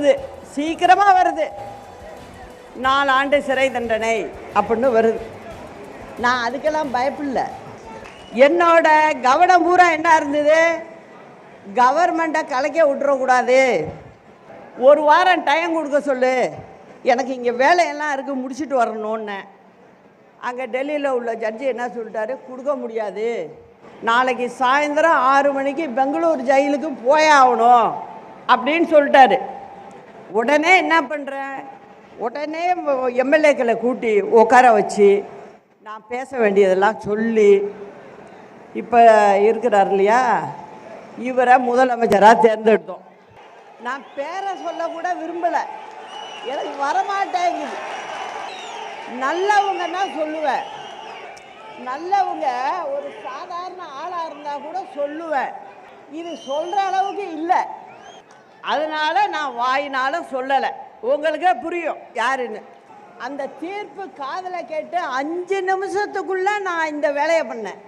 வருது, சீக்கிரமாக வருது. 4 ஆண்டு சிறை தண்டனை அப்படின்னு வருது. நான் அதுக்கெல்லாம் பயப்படல. என்னோட கவனம் பூரா என்ன இருந்தது, கவர்மெண்ட்டை கலைக்க விட்டுறக்கூடாது, 1 வாரம் டைம் கொடுக்க சொல்லு, எனக்கு இங்கே வேலையெல்லாம் இருக்குது, முடிச்சுட்டு வரணும்னு. அங்கே டெல்லியில் உள்ள ஜட்ஜி என்ன சொல்லிட்டாரு, கொடுக்க முடியாது, நாளைக்கு சாயந்தரம் 6 மணிக்கு பெங்களூர் ஜெயிலுக்கு போயாகணும் அப்படின்னு சொல்லிட்டாரு. உடனே என்ன பண்ணுறேன், உடனே எம்எல்ஏக்களை கூட்டி உட்கார வச்சு நான் பேச வேண்டியதெல்லாம் சொல்லி, இப்போ இருக்கிறார் இல்லையா, இவரை முதலமைச்சராக தேர்ந்தெடுத்தோம். நான் பேரை சொல்லக்கூட விரும்பலை, எனக்கு வரமாட்டேங்குது. நல்லவங்கன்னா சொல்லுவேன், நல்லவங்க ஒரு சாதாரண ஆளாக இருந்தால் கூட சொல்லுவேன், இது சொல்கிற அளவுக்கு இல்லை. அதனால் நான் வாயினால சொல்லலை, உங்களுக்கே புரியும் யாருன்னு. அந்த தீர்ப்பு காதில் கேட்டு 5 நிமிஷத்துக்குள்ளே நான் இந்த வேலையை பண்ணேன்.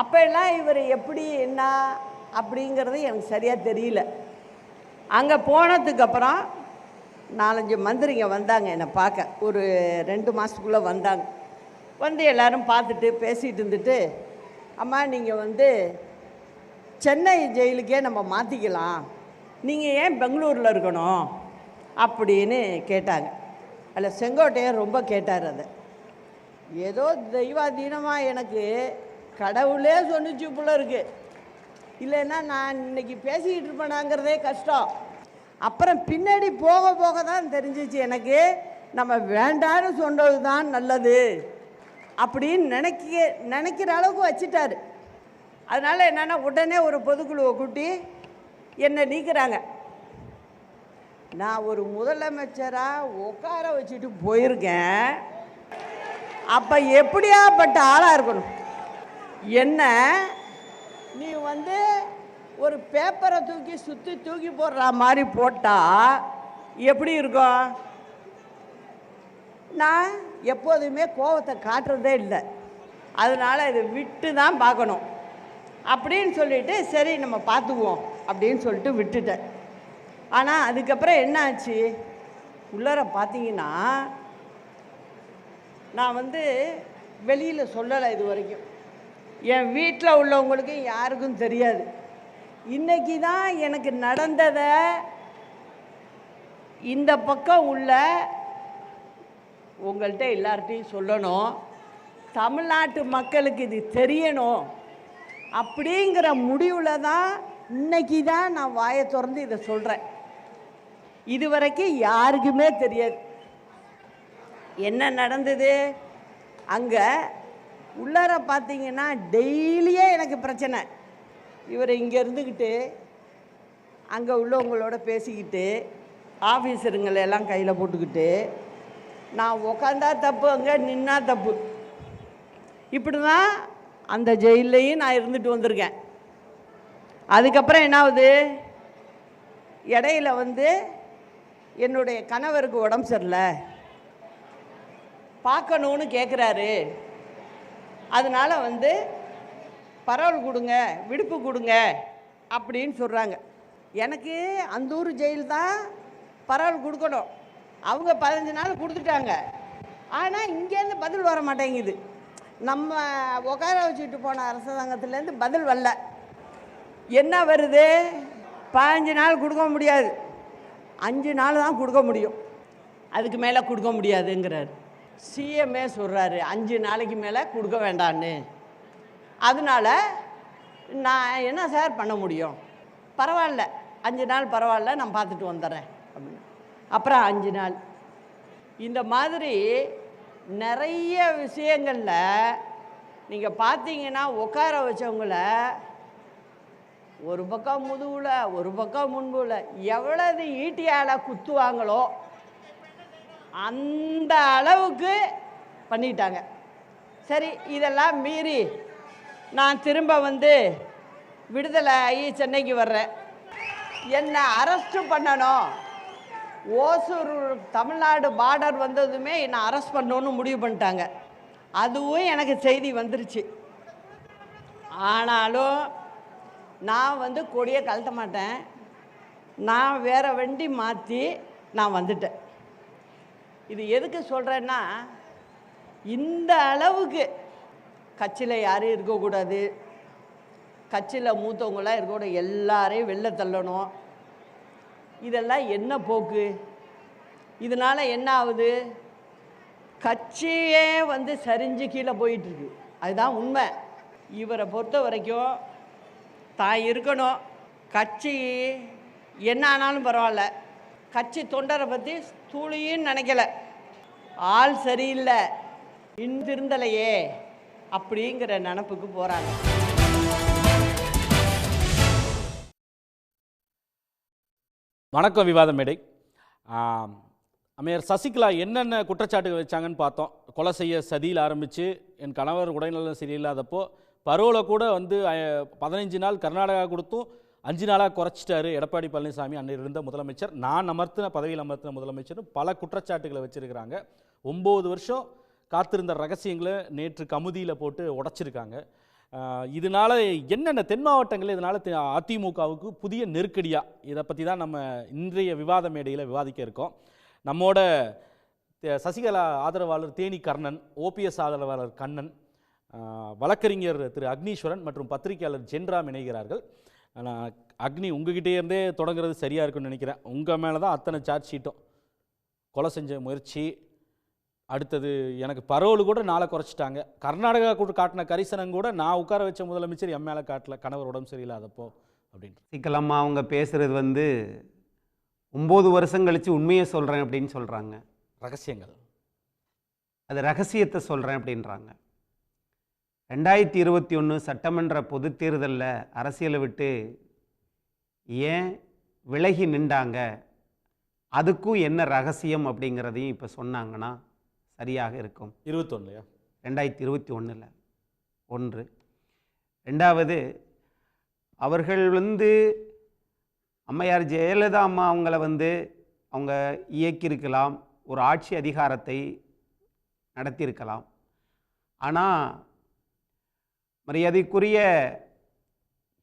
அப்போல்லாம் இவர் எப்படி என்ன அப்படிங்கிறது எனக்கு சரியாக தெரியல. அங்கே போனதுக்கப்புறம் 4-5 மந்திரிங்க வந்தாங்க என்னை பார்க்க, ஒரு 2 மாதத்துக்குள்ளே வந்தாங்க. வந்து எல்லோரும் பார்த்துட்டு பேசிகிட்டு இருந்துட்டு, அம்மா நீங்கள் சென்னை ஜெயிலுக்கே நம்ம மாற்றிக்கலாம், நீங்கள் ஏன் பெங்களூரில் இருக்கணும் அப்படின்னு கேட்டாங்க. அதில் செங்கோட்டையன் ரொம்ப கேட்டார். அதை ஏதோ தெய்வாதீனமாக எனக்கு கடவுளே சொன்னிச்சு போல இருக்கு, இல்லைன்னா நான் இன்னைக்கு பேசிக்கிட்டு இருப்பேனாங்கிறதே கஷ்டம். அப்புறம் பின்னாடி போக போக தான் தெரிஞ்சிச்சு எனக்கு, நம்ம வேண்டான்னு சொன்னது தான் நல்லது அப்படின்னு நினைக்கிற அளவுக்கு வச்சுட்டாரு. அதனால் என்னென்னா உடனே ஒரு பொதுக்குழுவை கூட்டி என்னை நீக்கிறாங்க. நான் ஒரு முதலமைச்சராக உட்கார வச்சுட்டு போயிருக்கேன், அப்போ எப்படியாப்பட்ட ஆளாக இருக்கணும். என்ன நீ ஒரு பேப்பரை தூக்கி போடுற மாதிரி போட்டால் எப்படி இருக்கும்? நான் எப்போதுமே கோபத்தை காட்டுறதே இல்லை, அதனால் இதை விட்டு தான் பார்க்கணும் அப்படின்னு சொல்லிட்டு, சரி நம்ம பார்த்துக்குவோம் அப்படின்னு சொல்லிட்டு விட்டுட்டேன். ஆனால் அதுக்கப்புறம் என்ன ஆச்சு, உள்ளார பார்த்தீங்கன்னா நான் வெளியில் சொல்லலை இது வரைக்கும், என் வீட்டில் உள்ளவங்களுக்கு யாருக்கும் தெரியாது. இன்றைக்கி தான் எனக்கு நடந்ததை இந்த பக்கம் உள்ள உங்கள்கிட்ட எல்லார்ட்டையும் சொல்லணும், தமிழ்நாட்டு மக்களுக்கு இது தெரியணும் அப்படிங்கிற முடிவில் தான் இன்னைக்கு தான் நான் வாயை திறந்து இதை சொல்கிறேன். இது வரைக்கும் யாருக்குமே தெரியாது என்ன நடந்தது. அங்கே உள்ளார பார்த்தீங்கன்னா டெய்லியே எனக்கு பிரச்சனை. இவர் இங்கே இருந்துக்கிட்டு அங்கே உள்ளவங்களோட பேசிக்கிட்டு ஆஃபீஸருங்களெல்லாம் கையில் போட்டுக்கிட்டு, நான் உக்காந்தா தப்பு, அங்கே நின்னா தப்பு, இப்படி தான் அந்த ஜெயிலையும் நான் இருந்துட்டு வந்திருக்கேன். அதுக்கப்புறம் என்ன ஆகுது, இடையில என்னுடைய கணவருக்கு உடம்பு சரியில்லை, பார்க்கணுன்னு கேட்குறாரு, அதனால் பரவல் கொடுங்க, விடுப்பு கொடுங்க அப்படின்னு சொல்கிறாங்க. எனக்கு அந்த ஊர் ஜெயில் தான் பரவல் கொடுக்கணும், அவங்க 15 நாள் கொடுத்துட்டாங்க. ஆனால் இங்கேருந்து பதில் வர மாட்டேங்குது. நம்ம உட்கார வச்சுட்டு போன அரசாங்கத்துலேருந்து பதில் வரல. என்ன வருது, 15 நாள் கொடுக்க முடியாது, 5 நாள் தான் கொடுக்க முடியும், அதுக்கு மேலே கொடுக்க முடியாதுங்கிறார். சிஎம்ஏ சொல்கிறாரு 5 நாளைக்கு மேலே கொடுக்க வேண்டான்னு. அதனால் நான் என்ன சார் பண்ண முடியும், பரவாயில்ல 5 நாள் பரவாயில்ல, நான் பார்த்துட்டு வந்துடுறேன் அப்படின்னு. அப்புறம் 5 நாள். இந்த மாதிரி நிறைய விஷயங்களில் நீங்கள் பார்த்தீங்கன்னா உட்கார வச்சவங்கள ஒரு பக்கம் முதுகுல ஒரு பக்கம் முன்புல எவ்வளவு ஈட்டியால் குத்துவாங்களோ அந்த அளவுக்கு பண்ணிட்டாங்க. சரி, இதெல்லாம் மீறி நான் திரும்ப விடுதலை ஆகி சென்னைக்கு வர்றேன். என்னை அரெஸ்ட்டு பண்ணணும், ஓசூர் தமிழ்நாடு பார்டர் வந்ததுமே என்னை அரெஸ்ட் பண்ணணுன்னு முடிவு பண்ணிட்டாங்க. அதுவும் எனக்கு செய்தி வந்துருச்சு. ஆனாலும் நான் கொடியை கழட்ட மாட்டேன், நான் வேறு வண்டி மாற்றி நான் வந்துட்டேன். இது எதுக்கு சொல்கிறேன்னா, இந்த அளவுக்கு கட்சியில் யாரும் இருக்கக்கூடாது, கட்சியில் மூத்தவங்களாம் இருக்கக்கூடாது, எல்லாரையும் வெளில தள்ளணும். இதெல்லாம் என்ன போக்கு? இதனால் என்ன ஆகுது? கட்சியே சரிஞ்சு கீழே போயிட்டுருக்கு. அதுதான் உண்மை. இவரை பொறுத்த வரைக்கும் தான் இருக்கணும், கட்சி என்ன ஆனாலும் பரவாயில்ல, கட்சி தொண்டரை பற்றி தூளின்னு நினைக்கல, ஆள் சரியில்லை, இன்னும் திருந்தலையே அப்படிங்கிற நினப்புக்கு போகிறாங்க. வணக்கம் விவாத மேடை. அம்மையார் சசிகலா என்னென்ன குற்றச்சாட்டுகள் வச்சாங்கன்னு பார்த்தோம். கொலை செய்ய சதியில் ஆரம்பித்து என் கணவர் உடல்நலம் சரியில்லாதப்போ பரோலை கூட 15 நாள் கர்நாடகா கொடுத்தும் 5 நாளாக குறைச்சிட்டாரு எடப்பாடி பழனிசாமி, அன்னையில் இருந்த முதலமைச்சர். நான் பதவியில் அமர்த்தின முதலமைச்சர் பல குற்றச்சாட்டுகளை வச்சுருக்கிறாங்க. 9 வருஷம் காத்திருந்த ரகசியங்களை நேற்று கமுதியில் போட்டு உடைச்சிருக்காங்க. இதனால் என்னென்ன தென் மாவட்டங்களில் இதனால் அதிமுகவுக்கு புதிய நெருக்கடியாக, இதை பற்றி தான் நம்ம இன்றைய விவாத மேடையில் விவாதிக்க இருக்கோம். நம்மோட சசிகலா ஆதரவாளர் தேனி கர்ணன், ஓபிஎஸ் ஆதரவாளர் கண்ணன், வழக்கறிஞர் திரு அக்னீஸ்வரன் மற்றும் பத்திரிகையாளர் ஜென்ராம் இணைகிறார்கள். அக்னி, உங்ககிட்டே இருந்தே தொடங்குறது சரியாக இருக்குன்னு நினைக்கிறேன். உங்கள் மேலே தான் அத்தனை சார்ஜ் ஷீட்டும், கொலை செஞ்ச முயற்சி, அடுத்தது எனக்கு பரோலு கூட நாளை குறைச்சிட்டாங்க, கர்நாடகா கூட காட்டின கரிசனம் கூட நான் உட்கார வச்ச முதலமைச்சர் என் மேலே காட்டல, கணவர் உடம்பு சரியில்லாதப்போ அப்படின்னு. சசிகலாம்மா அவங்க பேசுகிறது 9 வருஷம் கழித்து உண்மையை சொல்கிறேன் அப்படின்னு சொல்கிறாங்க. ரகசியங்கள், அது ரகசியத்தை சொல்கிறேன் அப்படின்றாங்க. 2021 சட்டமன்ற பொது தேர்தலில் அரசியலை விட்டு ஏன் விலகி நின்றாங்க, அதுக்கும் என்ன ரகசியம் அப்படிங்கிறதையும் இப்போ சொன்னாங்கன்னா சரியாக இருக்கும். 21 2021 1. ரெண்டாவது, அவர்கள் அம்மையார் ஜெயலலிதா அம்மா அவங்கள அவங்க இயக்கியிருக்கலாம், ஒரு ஆட்சி அதிகாரத்தை நடத்தியிருக்கலாம். ஆனால் மரியாதைக்குரிய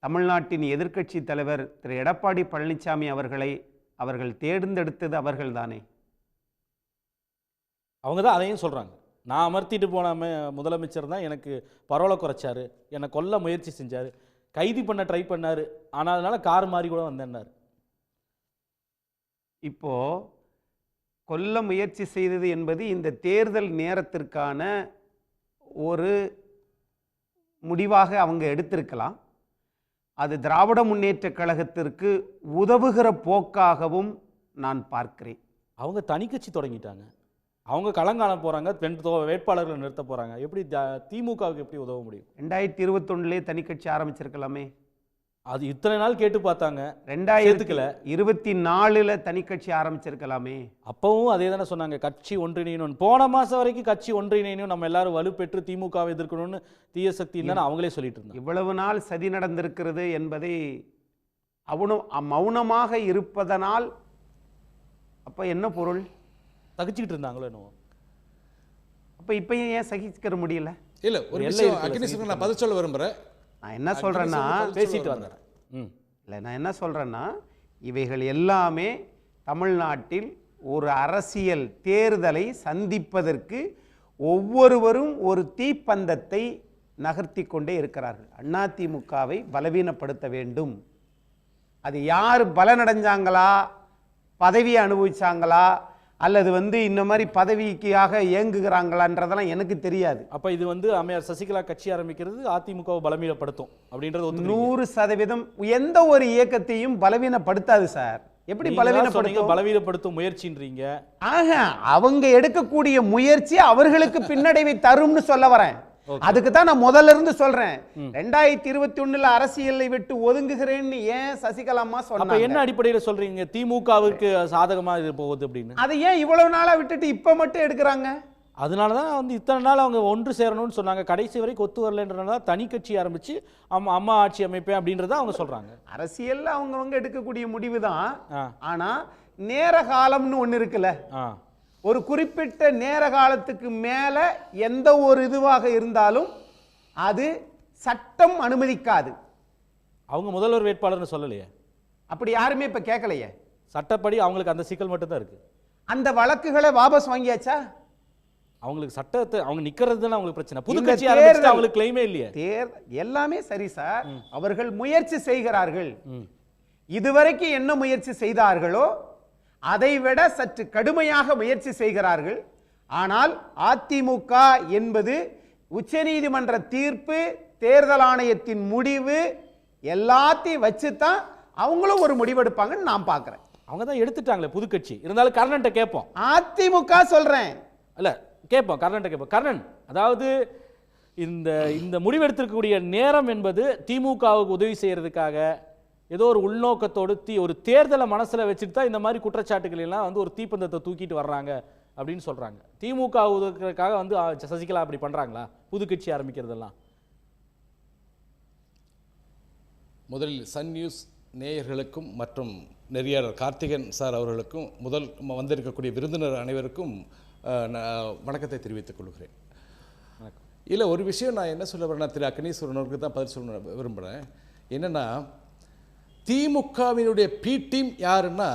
தமிழ்நாட்டின் எதிர்க்கட்சி தலைவர் திரு எடப்பாடி பழனிசாமி அவர்கள் தேர்ந்தெடுத்தது அவர்கள் தானே. அவங்க தான் அதையும் சொல்கிறாங்க. நான் அமர்த்திட்டு போன முதலமைச்சர் தான் எனக்கு பரவலை குறைச்சாரு, என்னை கொல்ல முயற்சி செஞ்சார், கைது பண்ண ட்ரை பண்ணார், ஆனால் அதனால கார் மாறி கூட வந்தேன்னார். இப்போது கொல்ல முயற்சி செய்தது என்பது இந்த தேர்தல் நேரத்திற்கான ஒரு முடிவாக அவங்க எடுத்திருக்கலாம். அது திராவிட முன்னேற்ற கழகத்திற்கு உதவுகிற போக்காகவும் நான் பார்க்கிறேன். அவங்க தனி கட்சி தொடங்கிட்டாங்க, அவங்க களங்காண போகிறாங்க, 2 வேட்பாளர்களை நிறுத்த போகிறாங்க. எப்படி திமுகவுக்கு எப்படி உதவ முடியும்? 2021 தனி கட்சி ஆரம்பிச்சிருக்கலாமே. அது இத்தனை நாள் கேட்டு பார்த்தாங்க, 2024 தனி கட்சி ஆரம்பிச்சிருக்கலாமே. அப்பவும் அதே தானே சொன்னாங்க, கட்சி ஒன்றிணையணும். போன மாதம் வரைக்கும் கட்சி ஒன்றிணையணும், நம்ம எல்லாரும் வலுப்பெற்று திமுகவை எதிர்க்கணும்னு தீய சக்தி இல்லைன்னு அவங்களே சொல்லிட்டு இருந்தாங்க. இவ்வளவு நாள் சதி நடந்திருக்கிறது என்பதை மௌனமாக இருப்பதனால் அப்போ என்ன பொருள்? தகிச்சுக்கிட்டு இருந்தாங்களோ என்னவோ. அப்போ இப்போ ஏன் சகிச்சுக்கிற முடியல? இல்லை, ஒரு விஷயம் நான் பதில் சொல்ல விரும்புகிறேன். நான் என்ன சொல்கிறேன்னா, பேசிட்டு வந்தேன். இல்லை, நான் என்ன சொல்கிறேன்னா, இவைகள் எல்லாமே தமிழ்நாட்டில் ஒரு அரசியல் தேர்தலை சந்திப்பதற்கு ஒவ்வொருவரும் ஒரு தீப்பந்தத்தை நகர்த்தி கொண்டே இருக்கிறார்கள். அதிமுகவை பலவீனப்படுத்த வேண்டும். அது யார் பலனடைஞ்சாங்களா, பதவியை அனுபவிச்சாங்களா, அல்லது இந்த மாதிரி பதவிக்காக இயங்குகிறாங்களான்றதெல்லாம் எனக்கு தெரியாது. அப்போ இது அம்மையார் சசிகலா கட்சி ஆரம்பிக்கிறது அதிமுகவை பலவீனப்படுத்தும் அப்படின்றது 100% எந்த ஒரு இயக்கத்தையும் பலவீனப்படுத்தாது சார். எப்படி பலவீனப்படுத்தும் முயற்சின்றீங்க? அவங்க எடுக்கக்கூடிய முயற்சி அவர்களுக்கு பின்னடைவை தரும்னு சொல்ல வரேன். அதுக்கு தான் நான் முதல்ல இருந்து சொல்றேன். 2021 அரசியலை விட்டு ஒதுங்குகிறேன்னு ஏன் சசிகலா அம்மா சொன்னாங்க? என்ன அடிப்படையில் சொல்றீங்க திமுகவுக்கு சாதகமா இது போகுது அப்படின்னு? அதை ஏன் இவ்வளவு நாளா விட்டுட்டு இப்ப மட்டும் எடுக்கிறாங்க? அதனாலதான் இத்தனை நாள் அவங்க ஒன்று சேரணும்னு சொன்னாங்க. கடைசி வரைக்கும் ஒத்து வரலன்றனால தனி கட்சி ஆரம்பிச்சு அம்மா ஆட்சி அமைப்பேன் அப்படின்றத அவங்க சொல்றாங்க. அரசியல்ல அவங்க எடுக்கக்கூடிய முடிவு தான். ஆனா நேர காலம்னு ஒண்ணு இருக்குல்ல, ஒரு குறிப்பிட்ட நேர காலத்துக்கு மேல எந்த ஒரு இதுவாக இருந்தாலும் அது சட்டம் அனுமதிக்காது. அவங்க முதல்வர் வேட்பாளர்னு சொல்லலையே. அப்படி யாருமே இப்ப கேட்கலையே. சட்டப்படி அவங்களுக்கு அந்த சிக்கல் மட்டும் தான் இருக்கு. அந்த வழக்குகளை வாபஸ் வாங்கியாச்சா? அவங்களுக்கு சட்டத்தை அவங்க நிக்கிறது தானே அவங்களுக்கு பிரச்சனை. புது இந்த கட்சி ஆரம்பிச்சா தேர்தல் அவங்களுக்கு கிளைமே இல்லையே. எல்லாமே சரி சார். அவர்கள் முயற்சி செய்கிறார்கள். இதுவரைக்கும் என்ன முயற்சி செய்தார்களோ அதை விட சற்று கடுமையாக முயற்சி செய்கிறார்கள். ஆனால் அதிமுக என்பது உச்சநீதிமன்ற தீர்ப்பு, தேர்தல் ஆணையத்தின் முடிவு எல்லாத்தையும் வச்சுதான் அவங்களும் ஒரு முடிவெடுப்பாங்கன்னு நான் பார்க்கிறேன். அவங்க தான் எடுத்துட்டாங்களே புது கட்சி. இருந்தாலும் கர்ணன்ட்ட கேட்போம். அதிமுக சொல்றேன் இல்ல கேட்போம், கர்ணன்ட்ட கேட்போம். கர்ணன், அதாவது இந்த முடிவெடுத்திருக்கக்கூடிய நேரம் என்பது திமுகவுக்கு உதவி செய்யறதுக்காக ஏதோ ஒரு உள்நோக்கத்தோடு ஒரு தேர்தலை மனசுல வச்சுட்டு தான் இந்த மாதிரி குற்றச்சாட்டுகள் எல்லாம் வந்து ஒரு தீப்பந்தத்தை தூக்கிட்டு வர்றாங்க அப்படின்னு சொல்றாங்க. திமுக உதவுறதுக்காக வந்து சசிகலா அப்படி பண்றாங்களா புது கட்சி ஆரம்பிக்கிறதெல்லாம்? முதலில் சன் நியூஸ் நேயர்களுக்கும் மற்றும் நெறியாளர் கார்த்திகன் சார் அவர்களுக்கும் முதல் வந்திருக்கக்கூடிய விருந்தினர் அனைவருக்கும் வணக்கத்தை தெரிவித்துக் கொள்கிறேன். இல்லை, ஒரு விஷயம் நான் என்ன சொல்ல வரேன்னா, திரு அக்னீஸ்வரனுக்கு தான் பதில் சொல்ல விரும்புகிறேன். என்னென்னா, திமுகவினுடைய பி டீம் யாருன்னா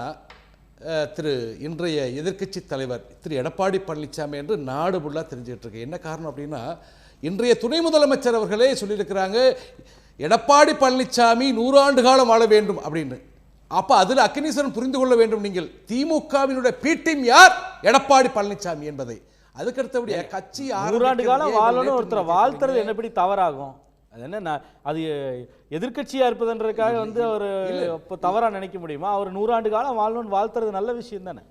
திரு இன்றைய எதிர்க்கட்சி தலைவர் திரு எடப்பாடி பழனிசாமி என்று நாடு ஃபுல்லாக தெரிஞ்சுக்கிட்டு இருக்கு. என்ன காரணம் அப்படின்னா, இன்றைய துணை முதலமைச்சர் அவர்களே சொல்லியிருக்கிறாங்க எடப்பாடி பழனிசாமி 100 ஆண்டு காலம் வாழ வேண்டும் அப்படின்னு. அப்போ அதில் அக்னீஸ்வரன் புரிந்து கொள்ள வேண்டும் நீங்கள் திமுகவினுடைய பி டீம் யார், எடப்பாடி பழனிசாமி என்பதை. அதுக்கடுத்தபடியா கட்சி 100 ஆண்டு காலம் வாழணும் ஒருத்தர் வாழ்த்துறது என்ன எப்படி தவறாகும்? அது என்ன, அது எதிர்கட்சியா இருப்பதுன்றதுக்காக வந்து அவர் தவறா நினைக்க முடியுமா? அவர் 100 ஆண்டு காலம் வாழணும்னு வாழ்த்துறது நல்ல விஷயம் தானே.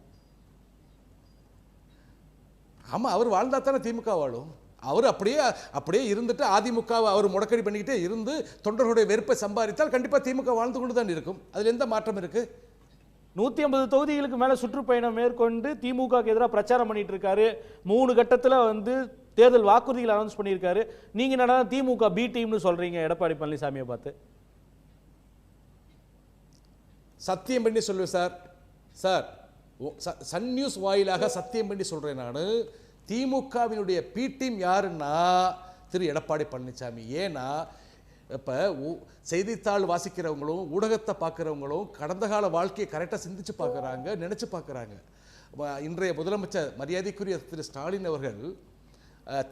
ஆமா, அவர் வாழ்ந்தா தானே திமுக வாழும். அவர் அப்படியே இருந்துட்டு அதிமுகவை அவர் முடக்கடி பண்ணிக்கிட்டே இருந்து தொண்டர்களுடைய வெறுப்பை சம்பாதித்தால் கண்டிப்பா திமுக வாழ்ந்து கொண்டு தான் இருக்கும். அதுல எந்த மாற்றம் இருக்கு? 150 தொகுதிகளுக்கு மேல சுற்றுப்பயணம் மேற்கொண்டு திமுகவுக்கு எதிராக பிரச்சாரம் பண்ணிட்டு இருக்காரு. 3 கட்டத்துல வந்து தேர்தல் வாக்குறுதிகள் அனௌன்ஸ் பண்ணியிருக்காரு. நீங்க என்னடா திமுக பி டீம்னு சொல்றீங்க எடப்பாடி பழனிசாமியை பார்த்து? சத்தியம் பண்ணி சொல்லுவேன் சார், சன் நியூஸ் வாயிலாக சத்தியம் பண்ணி சொல்றேன். நான் திமுகவினுடைய பி டீம் யாருன்னா திரு எடப்பாடி பழனிசாமி. ஏன்னா இப்போ செய்தித்தாள் வாசிக்கிறவங்களும் ஊடகத்தை பார்க்குறவங்களும் கடந்த கால வாழ்க்கையை கரெக்டாக சிந்திச்சு பார்க்குறாங்க, நினச்சி பார்க்குறாங்க. இன்றைய முதலமைச்சர் மரியாதைக்குரிய திரு ஸ்டாலின் அவர்கள்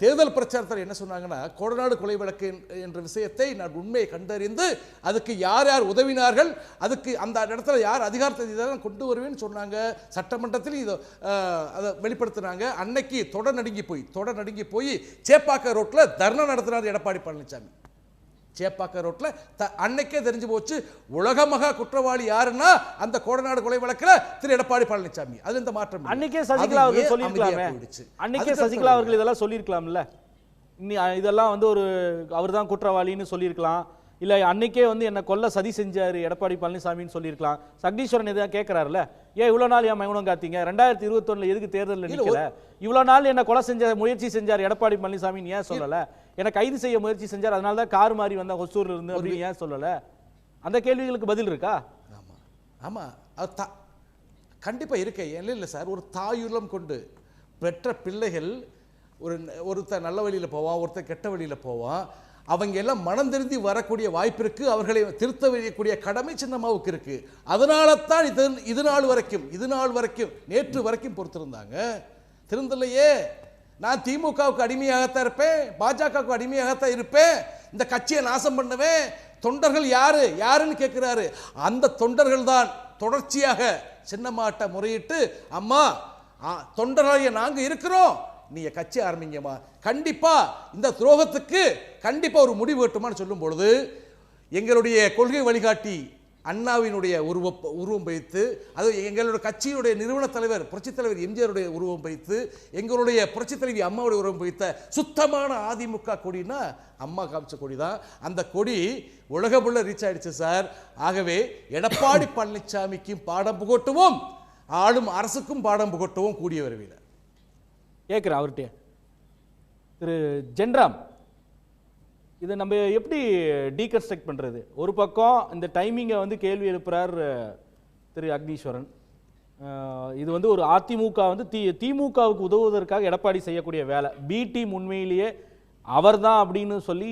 தேர்தல் பிரச்சாரத்தில் என்ன சொன்னாங்கன்னா, கோடநாடு கொலை வழக்கு என்ற விஷயத்தை நான் உண்மையை கண்டறிந்து அதுக்கு யார் யார் உதவினார்கள், அதுக்கு அந்த இடத்துல யார் அதிகாரத்தை கொண்டு வருவேன்னு சொன்னாங்க. சட்டமன்றத்தில் இதை அதை வெளிப்படுத்தினாங்க. அன்னைக்கு தொடர் நடுங்கி போய் சேப்பாக்க ரோட்டில் தர்ணா நடத்தினார் எடப்பாடி பழனிசாமி. சேப்பாக்க ரோட்டில் அன்னைக்கே தெரிஞ்சு போச்சு உலக மகா குற்றவாளி யாருன்னா அந்த கோடநாடு கொலை வழக்கில் திரு எடப்பாடி பழனிசாமி. அது இந்த மாற்றம் அன்னைக்கே சசிகலா அவர்கள் சொல்லியிருக்கலாமே. அன்னைக்கே சசிகலா அவர்கள் இதெல்லாம் சொல்லியிருக்கலாம்ல. இதெல்லாம் வந்து ஒரு அவர் தான் குற்றவாளின்னு சொல்லியிருக்கலாம். இல்லை அன்னைக்கே வந்து என்ன கொல்ல சதி செஞ்சாரு எடப்பாடி பழனிசாமின்னு சொல்லியிருக்கலாம். சக்தீஸ்வரன் இதான் கேட்கிறாருல்ல, ஏன் இவ்வளோ நாள் என் மௌனம் காத்தீங்க, 2021 எதுக்கு தேர்தலில் நிற்கல, இவ்வளோ நாள் என்ன கொலை முயற்சி செஞ்சார் எடப்பாடி பழனிசாமின்னு ஏன் சொல்லலை, என்னை கைது செய்ய முயற்சி செஞ்சார் அதனால தான் கார் மாறி வந்த ஹொசூர்ல இருந்து அப்படின்னு ஏன் சொல்லலை? அந்த கேள்விகளுக்கு பதில் இருக்கா? ஆமாம் ஆமாம், கண்டிப்பாக இருக்கே. இல்லை சார், ஒரு தாயுள்ளம் கொண்டு பெற்ற பிள்ளைகள் ஒருத்தர் நல்ல வழியில் போவான், ஒருத்தர் கெட்ட வழியில் போவான். அவங்க எல்லாம் மனம் திருந்தி வரக்கூடிய வாய்ப்பு இருக்கு. அவர்களை திருத்த வைக்கக்கூடிய கடமை சின்னமாவுக்கு இருக்கு. அதனால தான் இது நாள் வரைக்கும் நேற்று வரைக்கும் பொறுத்திருந்தாங்க. திருந்தலையே. நான் திமுகவுக்கு அடிமையாகத்தான் இருப்பேன், பாஜகவுக்கு அடிமையாகத்தான் இருப்பேன், இந்த கட்சியை நாசம் பண்ணுவேன். தொண்டர்கள் யாருன்னு கேட்கிறாரு. அந்த தொண்டர்கள் தான் தொடர்ச்சியாக சின்னமாட்ட முறையிட்டு, அம்மா தொண்டர்களாகிய நாங்க இருக்கிறோம், நீங்க கட்சி ஆரம்பிங்கம்மா, கண்டிப்பா இந்த துரோகத்துக்கு கண்டிப்பா ஒரு முடிவு வெட்டுமான்னு சொல்லும் பொழுது எங்களுடைய கொள்கை வழிகாட்டி அண்ணாவினுடைய உருவம் வைத்து, அது எங்களுடைய கட்சியினுடைய நிறுவன தலைவர் புரட்சித் தலைவர் எம்ஜிஆருடைய உருவம் வைத்து, எங்களுடைய புரட்சித் தலைவி அம்மாவுடைய உருவம் வைத்த சுத்தமான அதிமுக கொடினா அம்மா காமிச்ச கொடி தான். அந்த கொடி உலகமுள்ள ரீச் ஆயிடுச்சு சார். ஆகவே எடப்பாடி பழனிசாமிக்கும் பாடம் புகட்டுவோம், ஆளும் அரசுக்கும் பாடம் புகட்டுவோம் கூடிய விரைவில். கேட்குறேன் அவர்கிட்ட. திரு ஜென்ராம், இதை நம்ம எப்படி டீகன்ஸ்ட்ரக்ட் பண்ணுறது? ஒரு பக்கம் இந்த டைமிங்கை வந்து கேள்வி எழுப்புறார் திரு அக்னீஸ்வரன். இது வந்து ஒரு அதிமுக வந்து திமுகவுக்கு உதவுவதற்காக எடப்பாடி செய்யக்கூடிய வேலை. பி டீம் உண்மையிலேயே அவர் தான் அப்படின்னு சொல்லி